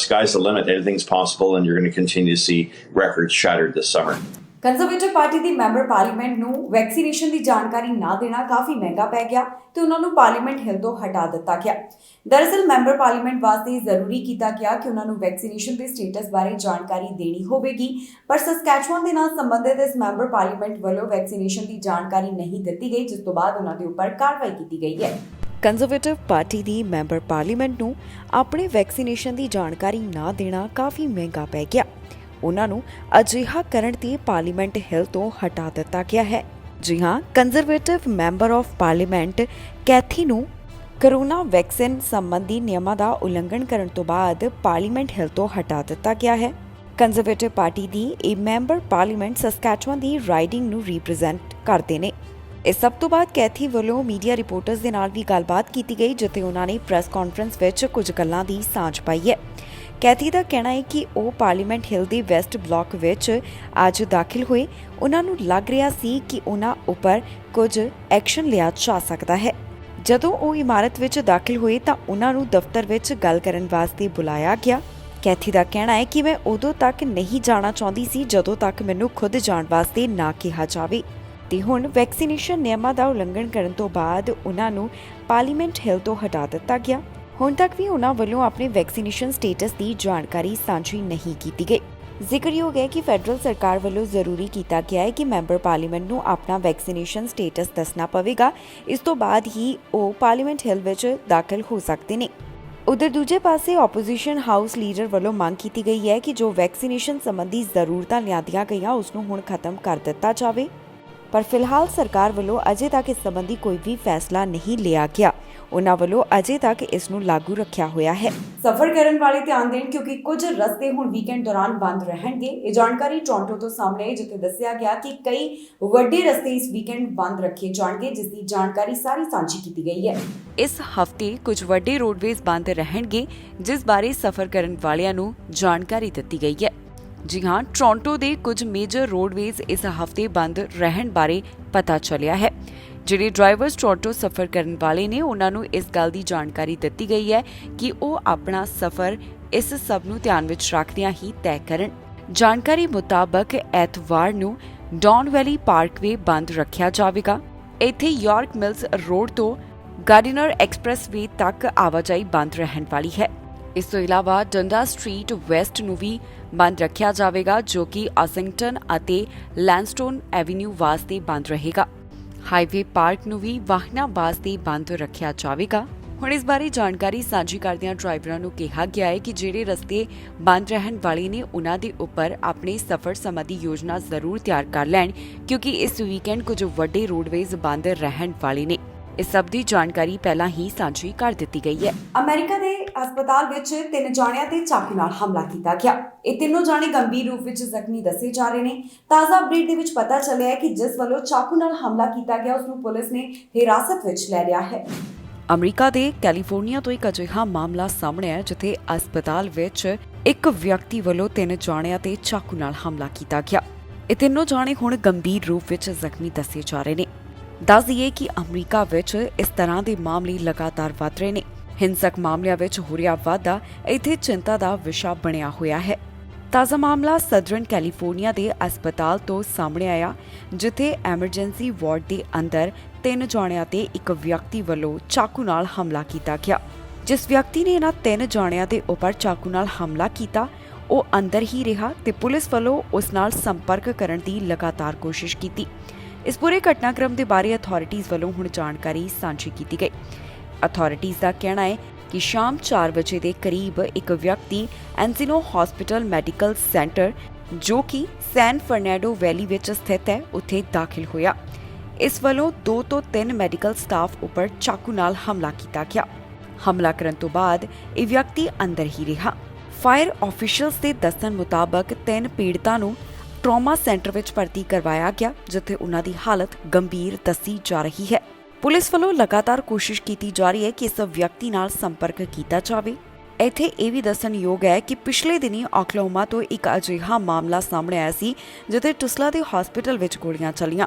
sky's the limit. Anything's possible, and you're going to continue to see records shattered this summer. Conservative party the member parliament ਨੂੰ vaccination ਦੀ ਜਾਣਕਾਰੀ ਨਾ ਦੇਣਾ ਕਾਫੀ ਮਹਿੰਗਾ ਪੈ ਗਿਆ ਤੇ ਉਹਨਾਂ ਨੂੰ ਪਾਰਲੀਮੈਂਟ ਹਿੱਲ ਤੋਂ ਹਟਾ ਦਿੱਤਾ ਗਿਆ। ਦਰਅਸਲ ਮੈਂਬਰ ਪਾਰਲੀਮੈਂਟ ਵਾਸਤੇ ਜ਼ਰੂਰੀ ਕੀਤਾ ਗਿਆ ਕਿ ਉਹਨਾਂ ਨੂੰ ਵੈਕਸੀਨੇਸ਼ਨ ਦੇ ਸਟੇਟਸ ਬਾਰੇ ਜਾਣਕਾਰੀ ਦੇਣੀ ਹੋਵੇਗੀ, ਪਰ ਸਸਕੈਚੁਅਨ ਦੇ ਨਾਲ ਸੰਬੰਧਿਤ ਇਸ ਮੈਂਬਰ ਪਾਰਲੀਮੈਂਟ ਵੱਲੋਂ ਵੈਕਸੀਨੇਸ਼ਨ ਦੀ ਜਾਣਕਾਰੀ ਨਹੀਂ ਦਿੱਤੀ ਗਈ, ਜਿਸ ਤੋਂ ਬਾਅਦ ਉਹਨਾਂ ਦੇ ਉੱਪਰ ਕਾਰਵਾਈ ਕੀਤੀ ਗਈ ਹੈ। ਕੰਜ਼ਰਵੇਟਿਵ ਪਾਰਟੀ ਦੀ ਮੈਂਬਰ ਪਾਰਲੀਮੈਂਟ ਨੂੰ ਆਪਣੇ ਵੈਕਸੀਨੇਸ਼ਨ ਦੀ ਜਾਣਕਾਰੀ ਨਾ ਦੇਣਾ ਕਾਫੀ ਮਹਿੰਗਾ ਪੈ ਗਿਆ। ਉਹਨਾਂ ਨੂੰ ਅਜਿਹਾ ਕਰਨ ਤੇ ਪਾਰਲੀਮੈਂਟ ਹਿੱਲ ਤੋਂ ਹਟਾ ਦਿੱਤਾ ਗਿਆ ਹੈ। ਜੀ ਹਾਂ, conservative member of parliament Cathy ਨੂੰ ਕਰੋਨਾ ਵੈਕਸੀਨ ਸੰਬੰਧੀ ਨਿਯਮਾਂ ਦਾ ਉਲੰਘਣ ਕਰਨ ਤੋਂ ਬਾਅਦ ਪਾਰਲੀਮੈਂਟ ਹਿੱਲ ਤੋਂ ਹਟਾ ਦਿੱਤਾ ਗਿਆ ਹੈ। ਕੰਜ਼ਰਵੇਟਿਵ ਪਾਰਟੀ ਦੀ ਇਹ ਮੈਂਬਰ ਪਾਰਲੀਮੈਂਟ ਸਸਕੈਚੁਅਨ ਦੀ ਰਾਈਡਿੰਗ ਨੂੰ ਰਿਪਰੈਜ਼ੈਂਟ ਕਰਦੇ ਨੇ। ਇਸ ਸਭ ਤੋਂ ਬਾਅਦ ਕੈਥੀ ਵੱਲੋਂ ਮੀਡੀਆ ਰਿਪੋਰਟਰਸ ਦੇ ਨਾਲ ਵੀ ਗੱਲਬਾਤ ਕੀਤੀ ਗਈ, ਜਿੱਥੇ ਉਹਨਾਂ ਨੇ ਪ੍ਰੈਸ ਕਾਨਫਰੰਸ ਵਿੱਚ ਕੁਝ ਗੱਲਾਂ ਦੀ ਸਾਂਝ ਪਾਈ ਹੈ। ਕੈਥੀ ਦਾ ਕਹਿਣਾ ਹੈ ਕਿ ਉਹ ਪਾਰਲੀਮੈਂਟ ਹਿੱਲ ਦੇ ਵੈਸਟ ਬਲਾਕ ਵਿੱਚ ਅੱਜ ਦਾਖਲ ਹੋਏ। ਉਹਨਾਂ ਨੂੰ ਲੱਗ ਰਿਹਾ ਸੀ ਕਿ ਉਹਨਾਂ ਉੱਪਰ ਕੁਝ ਐਕਸ਼ਨ ਲਿਆ ਜਾ ਸਕਦਾ ਹੈ। ਜਦੋਂ ਉਹ ਇਮਾਰਤ ਵਿੱਚ ਦਾਖਲ ਹੋਏ ਤਾਂ ਉਹਨਾਂ ਨੂੰ ਦਫ਼ਤਰ ਵਿੱਚ ਗੱਲ ਕਰਨ ਵਾਸਤੇ ਬੁਲਾਇਆ ਗਿਆ। ਕੈਥੀ ਦਾ ਕਹਿਣਾ ਹੈ ਕਿ ਮੈਂ ਉਦੋਂ ਤੱਕ ਨਹੀਂ ਜਾਣਾ ਚਾਹੁੰਦੀ ਸੀ ਜਦੋਂ ਤੱਕ ਮੈਨੂੰ ਖੁਦ ਜਾਣ ਵਾਸਤੇ ਨਾ ਕਿਹਾ ਜਾਵੇ, ਤੇ ਹੁਣ ਵੈਕਸੀਨੇਸ਼ਨ ਨਿਯਮਾਂ ਦਾ ਉਲੰਘਣ ਕਰਨ ਤੋਂ ਬਾਅਦ ਉਹਨਾਂ ਨੂੰ ਪਾਰਲੀਮੈਂਟ ਹਿੱਲ ਤੋਂ ਹਟਾ ਦਿੱਤਾ ਗਿਆ। ਹੁਣ ਤੱਕ ਵੀ ਉਹਨਾਂ ਵੱਲੋਂ ਆਪਣੇ ਵੈਕਸੀਨੇਸ਼ਨ ਸਟੇਟਸ ਦੀ ਜਾਣਕਾਰੀ ਸਾਂਝੀ ਨਹੀਂ ਕੀਤੀ ਗਈ। ਜ਼ਿਕਰਯੋਗ ਹੈ ਕਿ ਫੈਡਰਲ ਸਰਕਾਰ ਵੱਲੋਂ ਜ਼ਰੂਰੀ ਕੀਤਾ ਗਿਆ ਹੈ ਕਿ ਮੈਂਬਰ ਪਾਰਲੀਮੈਂਟ ਨੂੰ ਆਪਣਾ ਵੈਕਸੀਨੇਸ਼ਨ ਸਟੇਟਸ ਦੱਸਣਾ ਪਵੇਗਾ। ਇਸ ਤੋਂ ਬਾਅਦ ਹੀ ਉਹ ਪਾਰਲੀਮੈਂਟ ਹਿੱਲ ਵਿੱਚ ਦਾਖਲ ਹੋ ਸਕਦੇ ਨੇ। ਉਧਰ ਦੂਜੇ ਪਾਸੇ ਆਪੋਜੀਸ਼ਨ ਹਾਊਸ ਲੀਡਰ ਵੱਲੋਂ ਮੰਗ ਕੀਤੀ ਗਈ ਹੈ ਕਿ ਜੋ ਵੈਕਸੀਨੇਸ਼ਨ ਸੰਬੰਧੀ ਜ਼ਰੂਰਤਾਂ ਲਿਆਂਦੀਆਂ ਗਈਆਂ ਉਸ ਨੂੰ ਹੁਣ ਖਤਮ ਕਰ ਦਿੱਤਾ ਜਾਵੇ, ਪਰ ਫਿਲਹਾਲ ਸਰਕਾਰ ਵੱਲੋਂ ਅਜੇ ਤੱਕ ਇਸ ਸੰਬੰਧੀ ਕੋਈ ਵੀ ਫੈਸਲਾ ਨਹੀਂ ਲਿਆ ਗਿਆ। ਉਹਨਾਂ ਵੱਲੋਂ ਅਜੇ ਤੱਕ ਇਸ ਨੂੰ ਲਾਗੂ ਰੱਖਿਆ ਹੋਇਆ ਹੈ। ਸਫ਼ਰ ਕਰਨ ਵਾਲੇ ਧਿਆਨ ਦੇਣ, ਕਿਉਂਕਿ ਕੁਝ ਰਸਤੇ ਹੁਣ ਵੀਕਐਂਡ ਦੌਰਾਨ ਬੰਦ ਰਹਿਣਗੇ। ਇਹ ਜਾਣਕਾਰੀ ਟੋਰਾਂਟੋ ਤੋਂ ਸਾਹਮਣੇ ਆਈ, ਜਿੱਥੇ ਦੱਸਿਆ ਗਿਆ ਕਿ ਕਈ ਵੱਡੇ ਰਸਤੇ ਇਸ ਵੀਕਐਂਡ ਬੰਦ ਰੱਖੇ ਜਾਣਗੇ, ਜਿਸ ਦੀ ਜਾਣਕਾਰੀ ਸਾਰੀ ਸਾਂਝੀ ਕੀਤੀ ਗਈ ਹੈ। ਇਸ ਹਫ਼ਤੇ ਕੁਝ ਵੱਡੇ ਰੋਡਵੇਜ਼ ਬੰਦ ਰਹਿਣਗੇ, ਜਿਸ ਬਾਰੇ ਸਫ਼ਰ ਕਰਨ ਵਾਲਿਆਂ ਨੂੰ ਜਾਣਕਾਰੀ ਦਿੱਤੀ ਗਈ ਹੈ। ਜੀ ਹਾਂ, ਟੋਰਾਂਟੋ ਦੇ ਕੁਝ ਮੇਜਰ ਰੋਡਵੇਜ਼ ਇਸ ਹਫ਼ਤੇ ਬੰਦ ਰਹਿਣ ਬਾਰੇ ਪਤਾ ਚੱਲਿਆ ਹੈ। ਜਿਹੜੇ ਡਰਾਈਵਰਸ ਟੋਰਾਂਟੋ ਸਫ਼ਰ ਕਰਨ ਵਾਲੇ ਨੇ, ਉਹਨਾਂ ਨੂੰ ਇਸ ਗੱਲ ਦੀ ਜਾਣਕਾਰੀ ਦਿੱਤੀ ਗਈ ਹੈ ਕਿ ਉਹ ਆਪਣਾ ਸਫ਼ਰ ਇਸ ਸਭ ਨੂੰ ਧਿਆਨ ਵਿੱਚ ਰੱਖਦਿਆਂ ਹੀ ਤੈਅ ਕਰਨ। ਜਾਣਕਾਰੀ ਮੁਤਾਬਕ ਐਤਵਾਰ ਨੂੰ ਡੌਨ ਵੈਲੀ ਪਾਰਕਵੇ ਬੰਦ ਰੱਖਿਆ ਜਾਵੇਗਾ। ਇੱਥੇ ਯਾਰਕ ਮਿਲਸ ਰੋਡ ਤੋਂ ਗਾਰਡੀਨਰ ਐਕਸਪ੍ਰੈਸਵੇ ਤੱਕ ਆਵਾਜਾਈ ਬੰਦ ਰਹਿਣ ਵਾਲੀ ਹੈ। ਇਸ ਤੋਂ ਇਲਾਵਾ ਡੰਡਾ ਸਟਰੀਟ ਵੈਸਟ ਨੂੰ ਵੀ ਬੰਦ ਰੱਖਿਆ ਜਾਵੇਗਾ, ਜੋ ਕਿ ਆਸਿੰਗਟਨ ਅਤੇ ਲੈਂਸਟੋਨ ਐਵੀਨਿਊ ਵਾਸਤੇ ਬੰਦ ਰਹੇਗਾ। ਹਾਈਵੇ ਪਾਰਕ ਨੂੰ ਵੀ ਵਾਹਨਾਂ ਵਾਸਤੇ ਬੰਦ ਰੱਖਿਆ ਜਾਵੇਗਾ। ਹੁਣ ਇਸ ਬਾਰੇ ਜਾਣਕਾਰੀ ਸਾਂਝੀ ਕਰਦਿਆਂ ਡਰਾਈਵਰਾਂ ਨੂੰ ਕਿਹਾ ਗਿਆ ਹੈ ਕਿ ਜਿਹੜੇ ਰਸਤੇ ਬੰਦ ਰਹਿਣ ਵਾਲੇ ਨੇ, ਉਹਨਾਂ ਦੇ ਉੱਪਰ ਆਪਣੇ ਸਫ਼ਰ ਸੰਬੰਧੀ ਯੋਜਨਾ ਜ਼ਰੂਰ ਤਿਆਰ ਕਰ ਲੈਣ, ਕਿਉਂਕਿ ਇਸ ਵੀਕਐਂਡ ਕੁਝ ਵੱਡੇ ਰੋਡਵੇਜ਼ ਬੰਦ ਰਹਿਣ ਵਾਲੇ ਨੇ। ਇਸ ਸਭ ਦੀ ਜਾਣਕਾਰੀ ਪਹਿਲਾਂ ਹੀ ਸਾਂਝੀ ਕਰ ਦਿੱਤੀ ਗਈ ਹੈ। ਅਮਰੀਕਾ ਦੇ ਹਸਪਤਾਲ ਵਿੱਚ 3 ਜਾਣਿਆਂ ਤੇ ਚਾਕੂ ਨਾਲ ਹਮਲਾ ਕੀਤਾ ਗਿਆ। ਇਹ ਤਿੰਨੋਂ ਜਾਣੇ ਗੰਭੀਰ ਰੂਪ ਵਿੱਚ ਜ਼ਖਮੀ ਦੱਸੇ ਜਾ ਰਹੇ ਨੇ। ਤਾਜ਼ਾ ਅਪਡੇਟ ਦੇ ਵਿੱਚ ਪਤਾ ਚੱਲਿਆ ਹੈ ਕਿ ਜਿਸ ਵੱਲੋਂ ਚਾਕੂ ਨਾਲ ਹਮਲਾ ਕੀਤਾ ਗਿਆ, ਉਸ ਨੂੰ ਪੁਲਿਸ ਨੇ ਹਿਰਾਸਤ ਵਿੱਚ ਲੈ ਲਿਆ ਹੈ। ਅਮਰੀਕਾ ਦੇ ਕੈਲੀਫੋਰਨੀਆ ਤੋਂ ਇੱਕ ਅਜਿਹਾ ਮਾਮਲਾ ਸਾਹਮਣੇ ਆਇਆ, ਜਿੱਥੇ ਹਸਪਤਾਲ ਵਿੱਚ ਇੱਕ ਵਿਅਕਤੀ ਵੱਲੋਂ 3 ਜਾਣਿਆਂ ਤੇ ਚਾਕੂ ਨਾਲ ਹਮਲਾ ਕੀਤਾ ਗਿਆ। ਇਹ ਤਿੰਨੋਂ ਜਾਣੇ ਹੁਣ ਗੰਭੀਰ ਰੂਪ ਵਿੱਚ ਜ਼ਖਮੀ ਦੱਸੇ ਜਾ ਰਹੇ ਨੇ। ਦੱਸ ਦਈਏ ਕਿ ਅਮਰੀਕਾ ਵਿੱਚ ਇਸ ਤਰ੍ਹਾਂ ਦੇ ਮਾਮਲੇ ਲਗਾਤਾਰ ਵਧ ਰਹੇ ਨੇ। ਹਿੰਸਕ ਮਾਮਲਿਆਂ ਵਿੱਚ ਹੋ ਰਿਹਾ ਵਾਧਾ ਇੱਥੇ ਚਿੰਤਾ ਦਾ ਵਿਸ਼ਾ ਬਣਿਆ ਹੋਇਆ ਹੈ। ਤਾਜ਼ਾ ਮਾਮਲਾ ਸਦਰਨ ਕੈਲੀਫੋਰਨੀਆ ਦੇ ਹਸਪਤਾਲ ਤੋਂ ਸਾਹਮਣੇ ਆਇਆ, ਜਿੱਥੇ ਐਮਰਜੈਂਸੀ ਵਾਰਡ ਦੇ ਅੰਦਰ 3 ਜਾਣਿਆਂ ਤੇ ਇੱਕ ਵਿਅਕਤੀ ਵੱਲੋਂ ਚਾਕੂ ਨਾਲ ਹਮਲਾ ਕੀਤਾ ਗਿਆ। ਜਿਸ ਵਿਅਕਤੀ ਨੇ ਇਹਨਾਂ 3 ਜਾਣਿਆਂ ਦੇ ਉੱਪਰ ਚਾਕੂ ਨਾਲ ਹਮਲਾ ਕੀਤਾ, ਉਹ ਅੰਦਰ ਹੀ ਰਿਹਾ ਤੇ ਪੁਲਿਸ ਵੱਲੋਂ ਉਸ ਨਾਲ ਸੰਪਰਕ ਕਰਨ ਦੀ ਲਗਾਤਾਰ ਕੋਸ਼ਿਸ਼ ਕੀਤੀ। ਇਸ ਪੂਰੇ ਘਟਨਾਕ੍ਰਮ ਦੇ ਬਾਰੇ ਅਥਾਰਟੀਜ਼ ਵੱਲੋਂ ਹੁਣ ਜਾਣਕਾਰੀ ਸਾਂਝੀ ਕੀਤੀ ਗਈ। ਅਥਾਰਟੀਜ਼ ਦਾ ਕਹਿਣਾ ਹੈ ਕਿ ਸ਼ਾਮ 4 ਵਜੇ ਦੇ ਕਰੀਬ ਇੱਕ ਵਿਅਕਤੀ ਐਨਸੀਨੋ ਹਸਪੀਟਲ ਮੈਡੀਕਲ ਸੈਂਟਰ, ਜੋ ਕਿ ਸੈਨ ਫਰਨੈਂਡੋ ਵੈਲੀ ਵਿੱਚ ਸਥਿਤ ਹੈ, ਉੱਥੇ ਦਾਖਲ ਹੋਇਆ। ਇਸ ਵੱਲੋਂ 2 ਤੋਂ 3 ਮੈਡੀਕਲ ਸਟਾਫ ਉੱਪਰ ਚਾਕੂ ਨਾਲ ਹਮਲਾ ਕੀਤਾ ਗਿਆ। ਹਮਲਾ ਕਰਨ ਤੋਂ ਬਾਅਦ ਇਹ ਵਿਅਕਤੀ ਅੰਦਰ ਹੀ ਰਿਹਾ। ਫਾਇਰ ਆਫੀਸ਼ੀਅਲਸ ਦੇ ਦੱਸਣ ਮੁਤਾਬਕ 3 ਪੀੜਤਾਂ ਨੂੰ ਟਰਾਮਾ ਸੈਂਟਰ ਵਿੱਚ ਭਰਤੀ ਕਰਵਾਇਆ ਗਿਆ, ਜਿੱਥੇ ਉਹਨਾਂ ਦੀ ਹਾਲਤ ਗੰਭੀਰ ਦੱਸੀ ਜਾ ਰਹੀ ਹੈ। ਪੁਲਿਸ ਵੱਲੋਂ ਲਗਾਤਾਰ ਕੋਸ਼ਿਸ਼ ਕੀਤੀ ਜਾ ਰਹੀ ਹੈ ਕਿ ਇਸ ਵਿਅਕਤੀ ਨਾਲ ਸੰਪਰਕ ਕੀਤਾ ਜਾਵੇ। ਇੱਥੇ ਇਹ ਵੀ ਦੱਸਣਯੋਗ ਹੈ ਕਿ ਪਿਛਲੇ ਦਿਨੀ ਓਕਲਾਹੋਮਾ ਤੋਂ ਇੱਕ ਅਜਿਹਾ ਮਾਮਲਾ ਸਾਹਮਣੇ ਆਇਆ ਸੀ, ਜਿੱਥੇ ਟੁਸਲਾ ਦੇ ਹਸਪੀਟਲ ਵਿੱਚ ਗੋਲੀਆਂ ਚੱਲੀਆਂ।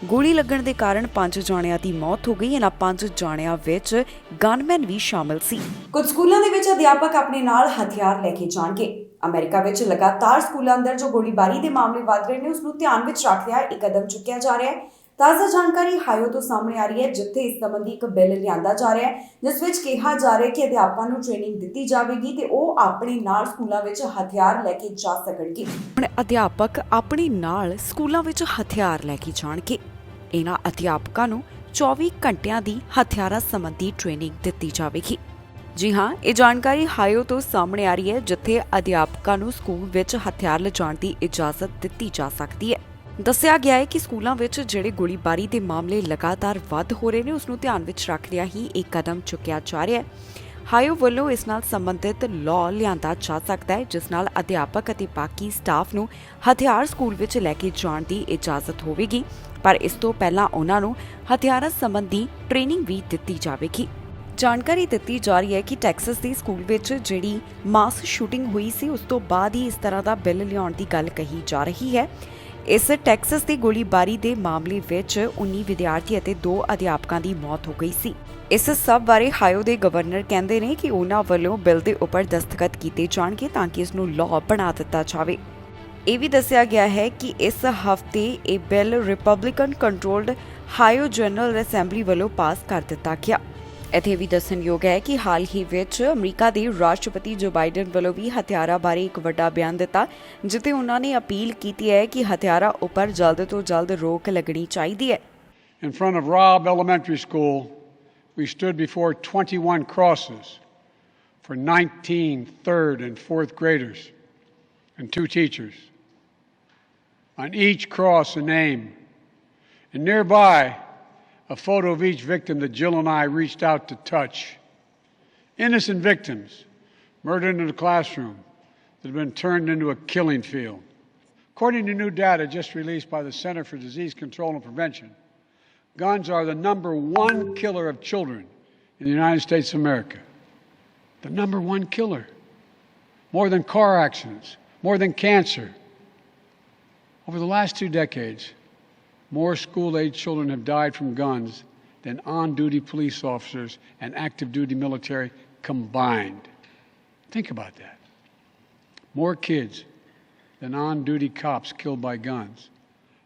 ਗੋਲੀ ਲੱਗਣ ਦੇ ਕਾਰਨ 5 ਜਾਣਿਆਂ ਦੀ ਮੌਤ ਹੋ ਗਈ। ਇਹਨਾਂ 5 ਜਾਣਿਆਂ ਵਿੱਚ ਗਨਮੈਨ ਵੀ ਸ਼ਾਮਲ ਸੀ। ਕੁਝ ਸਕੂਲਾਂ ਦੇ ਵਿੱਚ ਅਧਿਆਪਕ ਆਪਣੇ ਨਾਲ ਹਥਿਆਰ ਲੈ ਕੇ ਜਾਣਗੇ। ਅਮਰੀਕਾ ਵਿੱਚ ਲਗਾਤਾਰ ਸਕੂਲਾਂ ਅੰਦਰ ਜੋ ਗੋਲੀਬਾਰੀ ਦੇ ਮਾਮਲੇ ਵਧ ਰਹੇ ਨੇ, ਉਸ ਨੂੰ ਧਿਆਨ ਵਿੱਚ ਰੱਖਦਿਆਂ ਇੱਕ ਕਦਮ ਚੁੱਕਿਆ ਜਾ ਰਿਹਾ ਹੈ। ਤਾਜ਼ਾ ਜਾਣਕਾਰੀ ਹਾਇਓ ਤੋਂ ਸਾਹਮਣੇ ਆ ਰਹੀ ਹੈ, ਜਿੱਥੇ ਇਸ ਸੰਬੰਧੀ ਇੱਕ ਬਿੱਲ ਲਿਆਂਦਾ ਜਾ ਰਿਹਾ ਹੈ, ਜਿਸ ਵਿੱਚ ਕਿਹਾ ਜਾ ਰਿਹਾ ਹੈ ਕਿ ਅਧਿਆਪਕਾਂ ਨੂੰ ਟ੍ਰੇਨਿੰਗ ਦਿੱਤੀ ਜਾਵੇਗੀ ਤੇ ਉਹ ਆਪਣੇ ਨਾਲ ਸਕੂਲਾਂ ਵਿੱਚ ਹਥਿਆਰ ਲੈ ਕੇ ਜਾ ਸਕਣਗੇ। ਹੁਣ ਅਧਿਆਪਕ ਆਪਣੇ ਨਾਲ ਸਕੂਲਾਂ ਵਿੱਚ ਹਥਿਆਰ ਲੈ ਕੇ ਜਾਣਗੇ। ਇਹਨਾਂ ਅਧਿਆਪਕਾਂ ਨੂੰ 24 ਘੰਟਿਆਂ ਦੀ ਹਥਿਆਰਾਂ ਸੰਬੰਧੀ ਟ੍ਰੇਨਿੰਗ ਦਿੱਤੀ ਜਾਵੇਗੀ। ਜੀ ਹਾਂ, ਇਹ ਜਾਣਕਾਰੀ ਹਾਇਓ ਤੋਂ ਸਾਹਮਣੇ ਆ ਰਹੀ ਹੈ, ਜਿੱਥੇ ਅਧਿਆਪਕਾਂ ਨੂੰ ਸਕੂਲ ਵਿੱਚ ਹਥਿਆਰ ਲਿਜਾਣ ਦੀ ਇਜਾਜ਼ਤ ਦਿੱਤੀ ਜਾ ਸਕਦੀ ਹੈ। ਦੱਸਿਆ ਗਿਆ ਹੈ ਕਿ ਸਕੂਲਾਂ ਵਿੱਚ ਜਿਹੜੇ ਗੋਲੀਬਾਰੀ ਦੇ ਮਾਮਲੇ ਲਗਾਤਾਰ ਵੱਧ ਹੋ ਰਹੇ ਨੇ, ਉਸ ਨੂੰ ਧਿਆਨ ਵਿੱਚ ਰੱਖਦਿਆਂ ਹੀ ਇੱਕ ਕਦਮ ਚੁੱਕਿਆ ਜਾ ਰਿਹਾ ਹੈ। ਹਾਇਓ ਵੱਲੋਂ ਇਸ ਨਾਲ ਸੰਬੰਧਿਤ ਲਾਅ ਲਿਆਂਦਾ ਜਾ ਸਕਦਾ ਹੈ, ਜਿਸ ਨਾਲ ਅਧਿਆਪਕ ਅਤੇ ਬਾਕੀ ਸਟਾਫ ਨੂੰ ਹਥਿਆਰ ਸਕੂਲ ਵਿੱਚ ਲੈ ਕੇ ਜਾਣ ਦੀ ਇਜਾਜ਼ਤ ਹੋਵੇਗੀ, ਪਰ ਇਸ ਤੋਂ ਪਹਿਲਾਂ ਉਹਨਾਂ ਨੂੰ ਹਥਿਆਰਾਂ ਸੰਬੰਧੀ ਟ੍ਰੇਨਿੰਗ ਵੀ ਦਿੱਤੀ ਜਾਵੇਗੀ। ਜਾਣਕਾਰੀ ਦਿੱਤੀ ਜਾ ਰਹੀ ਹੈ ਕਿ ਟੈਕਸਸ ਦੇ ਸਕੂਲ ਵਿੱਚ ਜਿਹੜੀ ਮਾਸ ਸ਼ੂਟਿੰਗ ਹੋਈ ਸੀ, ਉਸ ਤੋਂ ਬਾਅਦ ਹੀ ਇਸ ਤਰ੍ਹਾਂ ਦਾ ਬਿੱਲ ਲਿਆਉਣ ਦੀ ਗੱਲ ਕਹੀ ਜਾ ਰਹੀ ਹੈ। ਇਸ ਟੈਕਸਸ ਦੀ ਗੋਲੀਬਾਰੀ ਦੇ ਮਾਮਲੇ ਵਿੱਚ 19 ਵਿਦਿਆਰਥੀ ਅਤੇ 2 ਅਧਿਆਪਕਾਂ ਦੀ ਮੌਤ ਹੋ ਗਈ ਸੀ। ਇਸ ਸਭ ਬਾਰੇ ਹਾਇਓ ਦੇ ਗਵਰਨਰ ਕਹਿੰਦੇ ਨੇ ਕਿ ਉਹਨਾਂ ਵੱਲੋਂ ਬਿੱਲ ਦੇ ਉੱਪਰ ਦਸਤਖਤ ਕੀਤੇ ਜਾਣਗੇ ਤਾਂ ਕਿ ਇਸ ਨੂੰ ਲਾਅ ਬਣਾ ਦਿੱਤਾ ਜਾਵੇ। ਇਹ ਵੀ ਦੱਸਿਆ ਗਿਆ ਹੈ ਕਿ ਇਸ ਹਫ਼ਤੇ ਇਹ bill Republican controlled Ohio general assembly ਵੱਲੋਂ ਪਾਸ ਕਰ ਦਿੱਤਾ ਗਿਆ। ਇੱਥੇ ਵੀ ਦੱਸਣਯੋਗ ਹੈ ਕਿ ਹਾਲ ਹੀ ਵਿੱਚ ਅਮਰੀਕਾ ਦੇ ਰਾਸ਼ਟਰਪਤੀ ਜੋ ਬਾਈਡਨ ਵੱਲੋਂ ਵੀ ਹਥਿਆਰਾਂ ਬਾਰੇ ਇੱਕ ਵੱਡਾ ਬਿਆਨ ਦਿੱਤਾ, ਜਿੱਥੇ ਉਹਨਾਂ ਨੇ ਅਪੀਲ ਕੀਤੀ ਹੈ ਕਿ ਹਥਿਆਰਾਂ ਉੱਪਰ ਜਲਦ ਤੋਂ ਜਲਦ ਰੋਕ ਲੱਗਣੀ ਚਾਹੀਦੀ ਹੈ। In front of Robb Elementary School, we stood before 21 crosses for 19 third and fourth graders and 2 teachers. On each cross a name, and nearby a photo of each victim that Jill and I reached out to touch. Innocent victims murdered in a classroom that have been turned into a killing field. According to new data just released by the Center for Disease Control and Prevention, guns are the #1 killer of children in the United States of America. The #1 killer. More than car accidents, more than cancer. Over the last 2 decades, more school-age children have died from guns than on-duty police officers and active-duty military combined. Think about that. More kids than on-duty cops killed by guns.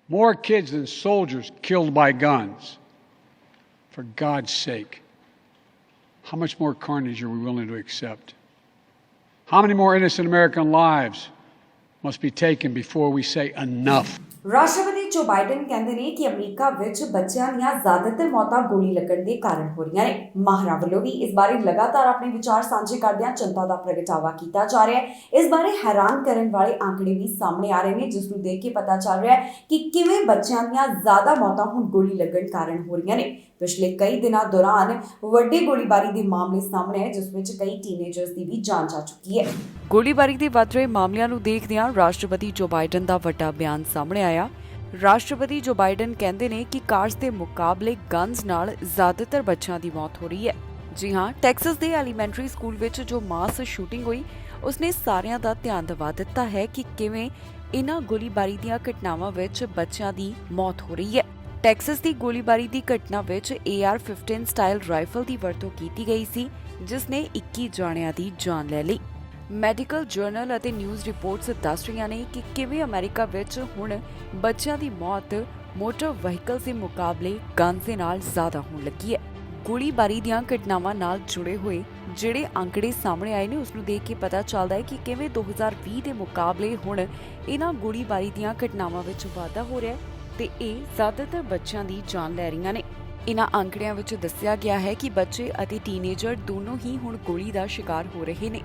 More kids than soldiers killed by guns. For God's sake, how much more carnage are we willing to accept? How many more innocent American lives must be taken before we say enough? ਰਾਸ਼ਟਰਪਤੀ ਜੋ Biden ਕਹਿੰਦੇ ਨੇ ਕਿ America ਵਿੱਚ ਬੱਚਿਆਂ ਦੀਆਂ ਜ਼ਿਆਦਾਤਰ ਮੌਤਾਂ ਗੋਲੀ ਲੱਗਣ ਦੇ ਕਾਰਨ ਹੋ ਰਹੀਆਂ ਨੇ। ਮਾਹਰਾਂ ਵੱਲੋਂ ਵੀ ਇਸ ਬਾਰੇ ਲਗਾਤਾਰ ਆਪਣੇ ਵਿਚਾਰ ਸਾਂਝੇ ਕਰਦਿਆਂ ਚਿੰਤਾ ਦਾ ਪ੍ਰਗਟਾਵਾ ਕੀਤਾ ਜਾ ਰਿਹਾ ਹੈ। ਇਸ ਬਾਰੇ ਹੈਰਾਨ ਕਰਨ ਵਾਲੇ ਆંકੜੇ ਵੀ ਸਾਹਮਣੇ ਆ ਰਹੇ ਨੇ, ਜਿਸ ਨੂੰ ਦੇਖ ਕੇ ਪਤਾ ਚੱਲ ਰਿਹਾ ਹੈ ਕਿ ਕਿਵੇਂ ਬੱਚਿਆਂ ਦੀਆਂ ਜ਼ਿਆਦਾ ਮੌਤਾਂ ਹੁਣ ਗੋਲੀ ਲੱਗਣ ਕਾਰਨ ਹੋ ਰਹੀਆਂ ਨੇ। ਪਿਛਲੇ ਕਈ ਦਿਨਾਂ ਦੌਰਾਨ ਵੱਡੀ ਗੋਲੀਬਾਰੀ ਦੇ ਮਾਮਲੇ ਸਾਹਮਣੇ ਆਏ, ਜਿਸ ਵਿੱਚ ਕਈ ਟੀਨੇਜਰਸ ਦੀ ਵੀ ਜਾਨ ਜਾ ਚੁੱਕੀ ਹੈ। ਗੋਲੀਬਾਰੀ ਦੇ ਵੱਧ ਰਹੇ ਮਾਮਲਿਆਂ ਨੂੰ ਦੇਖਦਿਆਂ ਰਾਸ਼ਟਰਪਤੀ ਜੋ ਬਾਈਡਨ ਦਾ ਵੱਡਾ ਬਿਆਨ ਸਾਹਮਣੇ ਆਇਆ। ਰਾਸ਼ਟਰਪਤੀ ਜੋ ਬਾਈਡਨ ਕਹਿੰਦੇ ਨੇ ਕਿ ਕਾਰਸ ਦੇ ਮੁਕਾਬਲੇ ਗਨਸ ਨਾਲ ਜ਼ਿਆਦਾਤਰ ਬੱਚਿਆਂ ਦੀ ਮੌਤ ਹੋ ਰਹੀ ਹੈ। ਜੀ ਹਾਂ, ਟੈਕਸਸ ਦੇ ਐਲੀਮੈਂਟਰੀ ਸਕੂਲ ਵਿੱਚ ਜੋ ਮਾਸ ਸ਼ੂਟਿੰਗ ਹੋਈ, ਉਸਨੇ ਸਾਰਿਆਂ ਦਾ ਧਿਆਨ ਦਿਵਾ ਦਿੱਤਾ ਹੈ ਕਿ ਕਿਵੇਂ ਇਨ੍ਹਾਂ ਗੋਲੀਬਾਰੀ ਦੀਆਂ ਘਟਨਾਵਾਂ ਵਿੱਚ ਬੱਚਿਆਂ ਦੀ ਮੌਤ ਹੋ ਰਹੀ ਹੈ। ਟੈਕਸਸ ਦੀ ਗੋਲੀਬਾਰੀ ਦੀ ਘਟਨਾ ਵਿੱਚ AR-15 ਸਟਾਈਲ ਰਾਈਫਲ ਦੀ ਵਰਤੋਂ ਕੀਤੀ ਗਈ ਸੀ, ਜਿਸ ਨੇ 21 ਜਣਿਆਂ ਦੀ ਜਾਨ ਲੈ ਲਈ। ਮੈਡੀਕਲ ਜਰਨਲ ਅਤੇ ਨਿਊਜ਼ ਰਿਪੋਰਟਸ ਦੱਸ ਰਹੀਆਂ ਨੇ ਕਿ ਕਿਵੇਂ ਅਮਰੀਕਾ ਵਿੱਚ ਹੁਣ ਬੱਚਿਆਂ ਦੀ ਮੌਤ ਮੋਟਰ ਵਹੀਕਲ ਦੇ ਮੁਕਾਬਲੇ ਗਨ ਦੇ ਨਾਲ ਜ਼ਿਆਦਾ ਹੋਣ ਲੱਗੀ ਹੈ। ਗੋਲੀਬਾਰੀ ਦੀਆਂ ਘਟਨਾਵਾਂ ਨਾਲ ਜੁੜੇ ਹੋਏ ਜਿਹੜੇ ਅੰਕੜੇ ਸਾਹਮਣੇ ਆਏ ਨੇ ਉਸ ਨੂੰ ਦੇਖ ਕੇ ਪਤਾ ਚੱਲਦਾ ਹੈ ਕਿ ਕਿਵੇਂ 2020 ਦੇ ਮੁਕਾਬਲੇ ਹੁਣ ਇਹਨਾਂ ਗੋਲੀਬਾਰੀ ਦੀਆਂ ਘਟਨਾਵਾਂ ਵਿੱਚ ਵਾਧਾ ਹੋ ਰਿਹਾ ਹੈ ਤੇ ਇਹ ਜ਼ਿਆਦਾਤਰ ਬੱਚਿਆਂ ਦੀ ਜਾਨ ਲੈ ਰਹੀਆਂ ਨੇ। ਇਹਨਾਂ ਅੰਕੜਿਆਂ ਵਿੱਚ ਦੱਸਿਆ ਗਿਆ ਹੈ ਕਿ ਬੱਚੇ ਅਤੇ ਟੀਨੇਜਰ ਦੋਨੋਂ ਹੀ ਹੁਣ ਗੋਲੀ ਦਾ ਸ਼ਿਕਾਰ ਹੋ ਰਹੇ ਨੇ।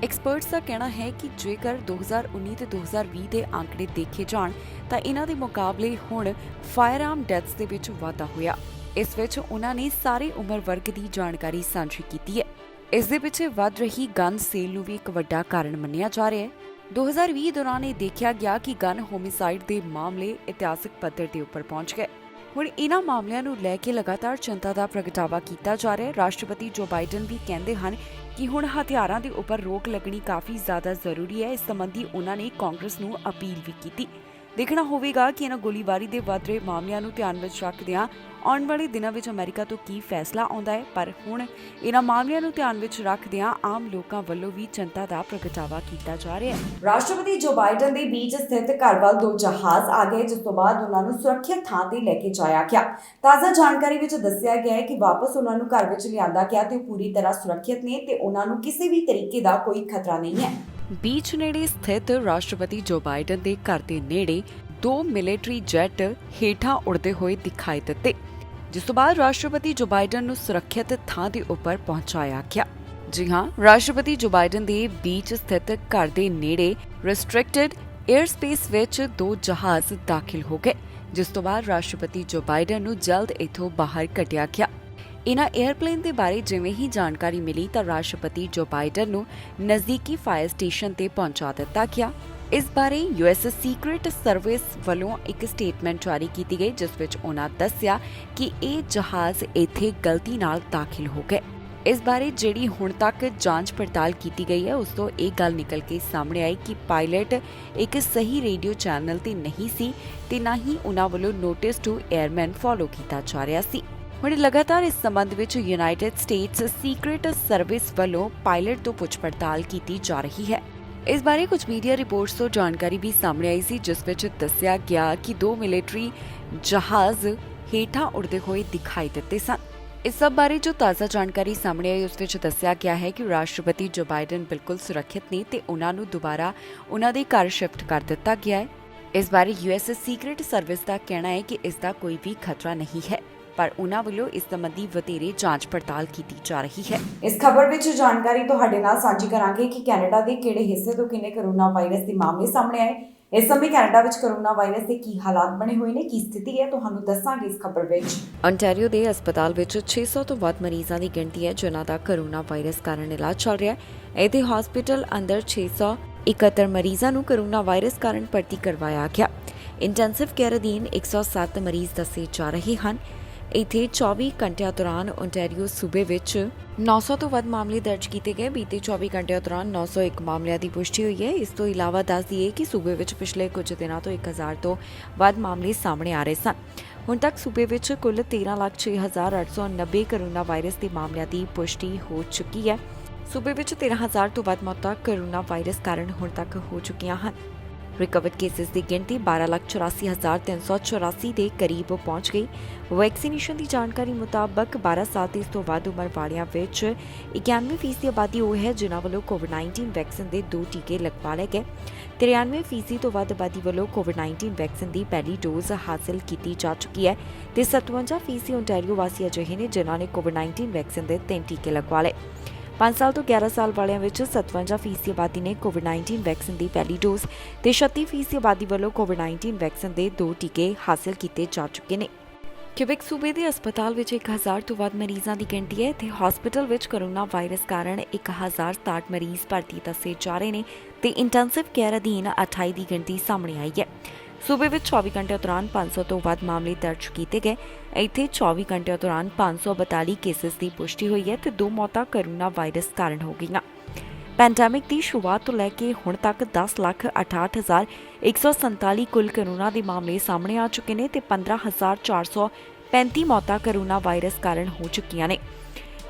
ਐਕਸਪਰਟਸ ਦਾ ਕਹਿਣਾ ਹੈ ਕਿ ਜੇਕਰ 2019 ਤੇ 2020 ਦੇ ਅੰਕੜੇ ਦੇਖੇ ਜਾਣ ਤਾਂ ਇਹਨਾਂ ਦੇ ਮੁਕਾਬਲੇ ਹੁਣ ਫਾਇਰਆਰਮ ਡੈਥਸ ਦੇ ਵਿੱਚ ਵਾਧਾ ਹੋਇਆ। ਇਸ ਵਿੱਚ ਉਹਨਾਂ ਨੇ ਸਾਰੇ ਉਮਰ ਵਰਗ ਦੀ ਜਾਣਕਾਰੀ ਸਾਂਝੀ ਕੀਤੀ ਹੈ। ਇਸ ਦੇ ਪਿੱਛੇ ਵੱਧ ਰਹੀ ਗਨ ਸੇਲ ਨੂੰ ਵੀ ਇੱਕ ਵੱਡਾ ਕਾਰਨ ਮੰਨਿਆ ਜਾ ਰਿਹਾ ਹੈ। 2020 ਦੌਰਾਨ ਇਹ ਦੇਖਿਆ ਗਿਆ ਕਿ ਗਨ ਹੋਮਿਸਾਈਡ ਦੇ ਮਾਮਲੇ ਇਤਿਹਾਸਕ ਪੱਧਰ ਦੇ ਉੱਪਰ ਪਹੁੰਚ ਗਏ। ਹੁਣ ਇਹਨਾਂ ਮਾਮਲਿਆਂ ਨੂੰ ਲੈ ਕੇ ਲਗਾਤਾਰ ਚਿੰਤਾ ਦਾ ਪ੍ਰਗਟਾਵਾ ਕੀਤਾ ਜਾ ਰਿਹਾ ਹੈ। ਰਾਸ਼ਟਰਪਤੀ ਜੋ ਬਾਈਡਨ ਵੀ ਕਹਿੰਦੇ ਹਨ ਕਿ ਹੁਣ ਹਥਿਆਰਾਂ ਦੇ ਉੱਪਰ ਰੋਕ ਲੱਗਣੀ ਕਾਫੀ ਜ਼ਿਆਦਾ ਜ਼ਰੂਰੀ ਹੈ। ਇਸ ਸੰਬੰਧੀ ਉਹਨਾਂ ਨੇ ਕਾਂਗਰਸ ਨੂੰ ਅਪੀਲ ਵੀ ਕੀਤੀ। ਦੇਖਣਾ ਹੋਵੇਗਾ ਕਿ ਇਹਨਾਂ ਗੋਲੀਬਾਰੀ ਦੇ ਵੱਧ ਰਹੇ ਮਾਮਲਿਆਂ ਨੂੰ ਧਿਆਨ ਵਿੱਚ ਰੱਖਦਿਆਂ ਆਉਣ ਵਾਲੇ ਦਿਨਾਂ ਵਿੱਚ ਅਮਰੀਕਾ ਤੋਂ ਕੀ ਫੈਸਲਾ ਆਉਂਦਾ ਹੈ, ਪਰ ਹੁਣ ਇਹਨਾਂ ਮਾਮਲਿਆਂ ਨੂੰ ਧਿਆਨ ਵਿੱਚ ਰੱਖਦਿਆਂ ਆਮ ਲੋਕਾਂ ਵੱਲੋਂ ਵੀ ਚਿੰਤਾ ਦਾ ਪ੍ਰਗਟਾਵਾ ਕੀਤਾ ਜਾ ਰਿਹਾ ਹੈ। ਰਾਸ਼ਟਰਪਤੀ ਜੋ ਬਾਈਡਨ ਦੇ ਬੀਚ ਸਥਿਤ ਘਰ ਵੱਲ 2 ਜਹਾਜ਼ ਆ ਗਏ, ਜਿਸ ਤੋਂ ਬਾਅਦ ਉਹਨਾਂ ਨੂੰ ਸੁਰੱਖਿਅਤ ਥਾਂ ਤੇ ਲੈ ਕੇ ਜਾਇਆ ਗਿਆ। ਤਾਜ਼ਾ ਜਾਣਕਾਰੀ ਵਿੱਚ ਦੱਸਿਆ ਗਿਆ ਹੈ ਕਿ ਵਾਪਸ ਉਹਨਾਂ ਨੂੰ ਘਰ ਵਿੱਚ ਲਿਆਂਦਾ ਗਿਆ ਤੇ ਉਹ ਪੂਰੀ ਤਰ੍ਹਾਂ ਸੁਰੱਖਿਅਤ ਨੇ ਤੇ ਉਹਨਾਂ ਨੂੰ ਕਿਸੇ ਵੀ ਤਰੀਕੇ ਦਾ ਕੋਈ ਖਤਰਾ ਨਹੀਂ ਹੈ। ਬੀਚ ਨੇੜੇ ਸਥਿਤ ਰਾਸ਼ਟਰਪਤੀ ਜੋ ਬਾਈਡਨ ਦੇ ਘਰ ਦੇ ਨੇੜੇ 2 ਮਿਲਟਰੀ ਜੈਟ ਹੇਠਾਂ ਉੜਦੇ ਹੋਏ ਦਿਖਾਈ ਦਿੱਤੇ, ਜਿਸ ਤੋਂ ਬਾਅਦ ਰਾਸ਼ਟਰਪਤੀ ਜੋ ਬਾਈਡਨ ਨੂੰ ਸੁਰੱਖਿਅਤ ਥਾਂ ਦੇ ਉੱਪਰ ਪਹੁੰਚਾਇਆ ਗਿਆ। ਜੀ ਹਾਂ, ਰਾਸ਼ਟਰਪਤੀ ਜੋ ਬਾਈਡਨ ਦੇ ਬੀਚ ਸਥਿਤ ਘਰ ਦੇ ਨੇੜੇ ਰਿਸਟ੍ਰਿਕਟਡ 에ਅਰ ਸਪੇਸ ਵਿੱਚ 2 ਜਹਾਜ਼ ਦਾਖਲ ਹੋ ਗਏ, ਜਿਸ ਤੋਂ ਬਾਅਦ ਰਾਸ਼ਟਰਪਤੀ ਜੋ ਬਾਈਡਨ ਨੂੰ ਜਲਦ ਇੱਥੋਂ ਬਾਹਰ ਕੱਢਿਆ ਗਿਆ। ਇਨ੍ਹਾਂ 에ਅਰਪਲੇਨ ਦੇ ਬਾਰੇ ਜਿਵੇਂ ਹੀ ਜਾਣਕਾਰੀ ਮਿਲੀ ਤਾਂ ਰਾਸ਼ਟਰਪਤੀ ਜੋ ਬਾਈਡਨ ਨੂੰ ਨਜ਼ਦੀਕੀ ਫਾਇਰ ਸਟੇਸ਼ਨ ਤੇ ਪਹੁੰਚਾ ਦਿੱਤਾ ਗਿਆ। ਇਸ ਬਾਰੇ US ਸੀਕ੍ਰੀਟ ਸਰਵਿਸ ਵੱਲੋਂ ਇੱਕ ਸਟੇਟਮੈਂਟ ਜਾਰੀ ਕੀਤੀ ਗਈ, ਜਿਸ ਵਿੱਚ ਉਹਨਾਂ ਦੱਸਿਆ ਕਿ ਇਹ ਜਹਾਜ਼ ਇੱਥੇ ਗਲਤੀ ਨਾਲ ਦਾਖਲ ਹੋ ਗਏ। ਇਸ ਬਾਰੇ ਜਿਹੜੀ ਹੁਣ ਤੱਕ ਜਾਂਚ ਪੜਤਾਲ ਕੀਤੀ ਗਈ ਹੈ ਉਸ ਤੋਂ ਇਹ ਗੱਲ ਨਿਕਲ ਕੇ ਸਾਹਮਣੇ ਆਈ ਕਿ ਪਾਇਲਟ ਇੱਕ ਸਹੀ ਰੇਡੀਓ ਚੈਨਲ ਤੇ ਨਹੀਂ ਸੀ ਤੇ ਨਾ ਹੀ ਉਹਨਾਂ ਵੱਲੋਂ ਨੋਟਿਸ ਟੂ 에ਅਰਮੈਨ ਫੋਲੋ ਕੀਤਾ ਜਾ ਰਿਹਾ ਸੀ। ਹੁਣ ਲਗਾਤਾਰ ਇਸ ਸੰਬੰਧ ਵਿੱਚ ਯੂਨਾਈਟਿਡ ਸਟੇਟਸ ਸੀਕ੍ਰੀਟ ਸਰਵਿਸ ਵੱਲੋਂ ਪਾਇਲਟ ਤੋਂ ਪੁੱਛ ਪੜਤਾਲ ਕੀਤੀ ਜਾ ਰਹੀ ਹੈ। ਇਸ ਬਾਰੇ ਕੁਝ ਮੀਡੀਆ ਰਿਪੋਰਟਸ ਤੋਂ ਜਾਣਕਾਰੀ ਵੀ ਸਾਹਮਣੇ ਆਈ ਸੀ, ਜਿਸ ਵਿੱਚ ਦੱਸਿਆ ਗਿਆ ਕਿ 2 ਮਿਲਟਰੀ ਜਹਾਜ਼ ਹੇਠਾਂ ਉੜਦੇ ਹੋਏ ਦਿਖਾਈ ਦਿੱਤੇ ਸਨ। ਇਸ ਸਭ ਬਾਰੇ ਜੋ ਤਾਜ਼ਾ ਜਾਣਕਾਰੀ ਸਾਹਮਣੇ ਆਈ ਉਸ ਵਿੱਚ ਦੱਸਿਆ ਗਿਆ ਹੈ ਕਿ ਰਾਸ਼ਟਰਪਤੀ ਜੋ ਬਾਈਡਨ ਬਿਲਕੁਲ ਸੁਰੱਖਿਅਤ ਨੇ ਤੇ ਉਹਨਾਂ ਨੂੰ ਦੁਬਾਰਾ ਉਹਨਾਂ ਦੇ ਘਰ ਸ਼ਿਫਟ ਕਰ ਦਿੱਤਾ ਗਿਆ ਹੈ। ਇਸ ਬਾਰੇ US ਸੀਕ੍ਰੀਟ ਸਰਵਿਸ ਦਾ ਕਹਿਣਾ ਹੈ ਕਿ ਇਸ ਦਾ ਕੋਈ ਵੀ ਖਤਰਾ ਨਹੀਂ ਹੈ, ਪਰ ਉਹਨਾਂ ਵੱਲੋਂ ਇਸ ਸੰਬੰਧੀ ਵਧੇਰੇ ਜਾਂਚ ਪੜਤਾਲ ਕੀਤੀ ਜਾ ਰਹੀ ਹੈ। ਇਸ ਖਬਰ ਵਿੱਚ ਜਾਣਕਾਰੀ ਤੁਹਾਡੇ ਨਾਲ ਸਾਂਝੀ ਕਰਾਂਗੇ ਕਿ ਕੈਨੇਡਾ ਦੇ ਕਿਹੜੇ ਹਿੱਸੇ ਤੋਂ ਕਿੰਨੇ ਕੋਰੋਨਾ ਵਾਇਰਸ ਦੇ ਮਾਮਲੇ ਸਾਹਮਣੇ ਆਏ। ਇਸ ਸਮੇਂ ਕੈਨੇਡਾ ਵਿੱਚ ਕੋਰੋਨਾ ਵਾਇਰਸ ਦੇ ਕੀ ਹਾਲਾਤ ਬਣੇ ਹੋਏ ਨੇ, ਕੀ ਸਥਿਤੀ ਹੈ, ਤੁਹਾਨੂੰ ਦੱਸਾਂਗੇ ਇਸ ਖਬਰ ਵਿੱਚ। ontario ਦੇ ਹਸਪਤਾਲ ਵਿੱਚ 600 ਤੋਂ ਵੱਧ ਮਰੀਜ਼ਾਂ ਦੀ ਗਿਣਤੀ ਹੈ, ਜਿਨ੍ਹਾਂ ਦਾ ਕੋਰੋਨਾ ਵਾਇਰਸ ਕਾਰਨ ਇਲਾਜ ਚੱਲ ਰਿਹਾ ਹੈ। ਇਹਦੇ ਹਸਪਤਾਲ ਅੰਦਰ 671 ਮਰੀਜ਼ਾਂ ਨੂੰ ਕੋਰੋਨਾ ਵਾਇਰਸ ਕਾਰਨ ਭਰਤੀ ਕਰਵਾਇਆ ਗਿਆ। ਇੰਟੈਂਸਿਵ ਕੇਅਰ ਅਧੀਨ 107 ਮਰੀਜ਼ ਦੱਸੇ ਜਾ ਰਹੇ ਹਨ। ਇੱਥੇ 24 ਘੰਟਿਆਂ ਦੌਰਾਨ ontario ਸੂਬੇ ਵਿੱਚ 900 ਤੋਂ ਵੱਧ ਮਾਮਲੇ ਦਰਜ ਕੀਤੇ ਗਏ। ਬੀਤੇ 24 ਘੰਟਿਆਂ ਦੌਰਾਨ 901 ਮਾਮਲਿਆਂ ਦੀ ਪੁਸ਼ਟੀ ਹੋਈ ਹੈ। ਇਸ ਤੋਂ ਇਲਾਵਾ ਦੱਸ ਦਈਏ ਕਿ ਸੂਬੇ ਵਿੱਚ ਪਿਛਲੇ ਕੁਝ ਦਿਨਾਂ ਤੋਂ 1000 ਤੋਂ ਵੱਧ ਮਾਮਲੇ ਸਾਹਮਣੇ ਆ ਰਹੇ ਸਨ। ਹੁਣ ਤੱਕ ਸੂਬੇ ਵਿੱਚ ਕੁੱਲ 13,06,890 ਕੋਰੋਨਾ ਵਾਇਰਸ ਦੇ ਮਾਮਲਿਆਂ ਦੀ ਪੁਸ਼ਟੀ ਹੋ ਚੁੱਕੀ ਹੈ। ਸੂਬੇ ਵਿੱਚ 13,000 ਤੋਂ ਵੱਧ ਮੌਤਾਂ ਕੋਰੋਨਾ ਵਾਇਰਸ ਕਾਰਨ ਹੁਣ ਤੱਕ ਹੋ ਚੁੱਕੀਆਂ ਹਨ। ਰਿਕਵਰਡ ਕੇਸਿਸ ਦੀ ਗਿਣਤੀ 12,84,384 ਦੇ ਕਰੀਬ ਪਹੁੰਚ ਗਈ। ਵੈਕਸੀਨੇਸ਼ਨ ਦੀ ਜਾਣਕਾਰੀ ਮੁਤਾਬਕ 12 ਸਾਲ ਤੇ ਇਸ ਤੋਂ ਵੱਧ ਉਮਰ ਵਾਲਿਆਂ ਵਿੱਚ 91% ਆਬਾਦੀ ਉਹ ਹੈ ਜਿਨ੍ਹਾਂ ਵੱਲੋਂ ਕੋਵਿਡ-19 ਵੈਕਸੀਨ ਦੇ 2 ਟੀਕੇ ਲਗਵਾ ਲਏ ਗਏ। 93% ਤੋਂ ਵੱਧ ਆਬਾਦੀ ਵੱਲੋਂ ਕੋਵਿਡ-19 ਵੈਕਸੀਨ ਦੀ ਪਹਿਲੀ ਡੋਜ਼ ਹਾਸਲ ਕੀਤੀ ਜਾ ਚੁੱਕੀ ਹੈ ਤੇ 57% ontario ਵਾਸੀ ਅਜਿਹੇ ਨੇ ਜਿਨ੍ਹਾਂ ਨੇ ਕੋਵਿਡ-19 ਵੈਕਸੀਨ ਦੇ 3 ਟੀਕੇ ਲਗਵਾ ਲਏ। 5 ਸਾਲ ਤੋਂ 11 ਸਾਲ ਵਾਲਿਆਂ ਵਿੱਚ 57% ਆਬਾਦੀ ਨੇ ਕੋਵਿਡ-19 ਵੈਕਸੀਨ ਦੀ ਪਹਿਲੀ ਡੋਜ਼ ਤੇ 36% ਆਬਾਦੀ ਵੱਲੋਂ ਕੋਵਿਡ-19 ਵੈਕਸੀਨ ਦੇ 2 ਟੀਕੇ ਹਾਸਲ ਕੀਤੇ ਜਾ ਚੁੱਕੇ ਨੇ। ਕਿਊਬੈਕ ਸੂਬੇ ਦੇ ਹਸਪਤਾਲ ਵਿੱਚ 1000 ਤੋਂ ਵੱਧ ਮਰੀਜ਼ਾਂ ਦੀ ਗਿਣਤੀ ਹੈ ਤੇ ਹਸਪਤਾਲ ਵਿੱਚ ਕੋਰੋਨਾ ਵਾਇਰਸ ਕਾਰਨ 1067 ਮਰੀਜ਼ ਭਰਤੀ ਦੱਸੇ ਜਾ ਰਹੇ ਨੇ ਤੇ ਇੰਟੈਂਸਿਵ ਕੇਅਰ ਅਧੀਨ 28 ਦੀ ਗਿਣਤੀ ਸਾਹਮਣੇ ਆਈ ਹੈ। ਸੂਬੇ ਵਿੱਚ 24 ਘੰਟਿਆਂ ਦੌਰਾਨ 500 ਤੋਂ ਵੱਧ ਮਾਮਲੇ ਦਰਜ ਕੀਤੇ ਗਏ। ਇੱਥੇ 24 ਘੰਟਿਆਂ ਦੌਰਾਨ 542 ਕੇਸਿਸ ਦੀ ਪੁਸ਼ਟੀ ਹੋਈ ਹੈ ਤੇ 2 ਮੌਤਾਂ ਕੋਰੋਨਾ ਵਾਇਰਸ ਕਾਰਨ ਹੋ ਗਈਆਂ। ਪੈਂਡੈਮਿਕ ਦੀ ਸ਼ੁਰੂਆਤ ਤੋਂ ਲੈ ਕੇ ਹੁਣ ਤੱਕ 10,68,147 ਕੁੱਲ ਕਰੋਨਾ ਦੇ ਮਾਮਲੇ ਸਾਹਮਣੇ ਆ ਚੁੱਕੇ ਨੇ ਤੇ 15,435 ਮੌਤਾਂ ਕਰੋਨਾ ਵਾਇਰਸ ਕਾਰਨ ਹੋ ਚੁੱਕੀਆਂ ਨੇ।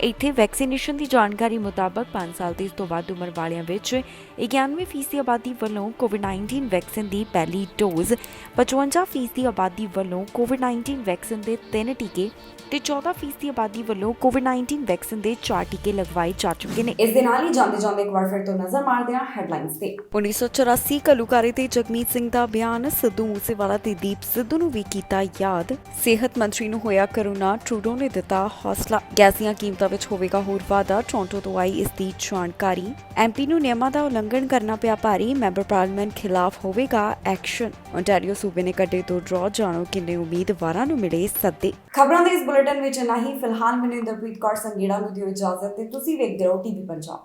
ਇੱਥੇ ਵੈਕਸੀਨੇਸ਼ਨ ਦੀ ਜਾਣਕਾਰੀ ਮੁਤਾਬਕ 5 ਸਾਲ ਤੇ ਇਸ ਤੋਂ ਵੱਧ ਉਮਰ ਵਾਲਿਆਂ ਵਿੱਚ 91% ਆਬਾਦੀ ਵੱਲੋਂ ਕੋਵਿਡ-19 ਵੈਕਸੀਨ ਦੀ ਪਹਿਲੀ ਡੋਜ਼, 55% ਆਬਾਦੀ ਵੱਲੋਂ ਕੋਵਿਡ-19 ਵੈਕਸੀਨ ਦੇ 3 ਟੀਕੇ ਤੇ 14% ਆਬਾਦੀ ਵੱਲੋਂ ਕੋਵਿਡ-19 ਵੈਕਸੀਨ ਦੇ 4 ਟੀਕੇ ਲਗਵਾਏ ਜਾ ਚੁੱਕੇ ਨੇ। ਇਸ ਦੇ ਨਾਲ ਹੀ ਜਾਂਦੇ ਇੱਕ ਵਾਰ ਫਿਰ ਤੋਂ ਨਜ਼ਰ ਮਾਰਦੇ ਹਾਂ ਹੈਡਲਾਈਨਸ ਤੇ। 1984 ਘੱਲੂਘਾਰੇ ਤੇ ਜਗਮੀਤ ਸਿੰਘ ਦਾ ਬਿਆਨ, ਸਿੱਧੂ ਮੂਸੇਵਾਲਾ ਤੇ ਦੀਪ ਸਿੱਧੂ ਨੂੰ ਵੀ ਕੀਤਾ ਯਾਦ। ਸਿਹਤ ਮੰਤਰੀ ਨੂੰ ਹੋਇਆ ਕਰੋਨਾ, ਟਰੂਡੋ ਨੇ ਦਿੱਤਾ ਹੌਸਲਾ। ਗੈਸ ਦੀਆਂ ਕੀਮਤਾਂ ਵਿੱਚ ਹੋਵੇਗਾ ਹੋਰ ਵਾਧਾ, ਟੋਰਾਂਟੋ ਤੋਂ ਆਈ ਇਸ ਦੀ ਜਾਣਕਾਰੀ। ਐਮਪੀ ਨੂੰ ਨਿਯਮਾਂ ਦਾ ਉਲੰਘਣ ਕਰਨਾ ਪਿਆ ਭਾਰੀ, ਮੈਂਬਰ ਪਾਰਲੀਮੈਂਟ ਖਿਲਾਫ ਹੋਵੇਗਾ ਐਕਸ਼ਨ। ਓਨਟਾਰੀਓ ਸੂਬੇ ਨੇ ਕੱਢੇ 2 ਡਰਾਅ, ਜਾਣੋ ਕਿੰਨੇ ਉਮੀਦਵਾਰਾਂ ਨੂੰ ਮਿਲੇ ਸੱਦੇ। ਖਬਰਾਂ ਦੇ ਇਸ ਬੁਲੇਟਿਨ ਵਿੱਚ ਇੰਨਾ ਹੀ। ਫਿਲਹਾਲ ਮੈਨੂੰ ਇੰਦਰਪ੍ਰੀਤ ਕੌਰ ਸੰਗੇੜਾ ਨੂੰ ਦਿਓ ਇਜਾਜ਼ਤ ਤੇ ਤੁਸੀਂ ਵੇਖਦੇ ਰਹੋ ਟੀਵੀ ਪੰਜਾਬ।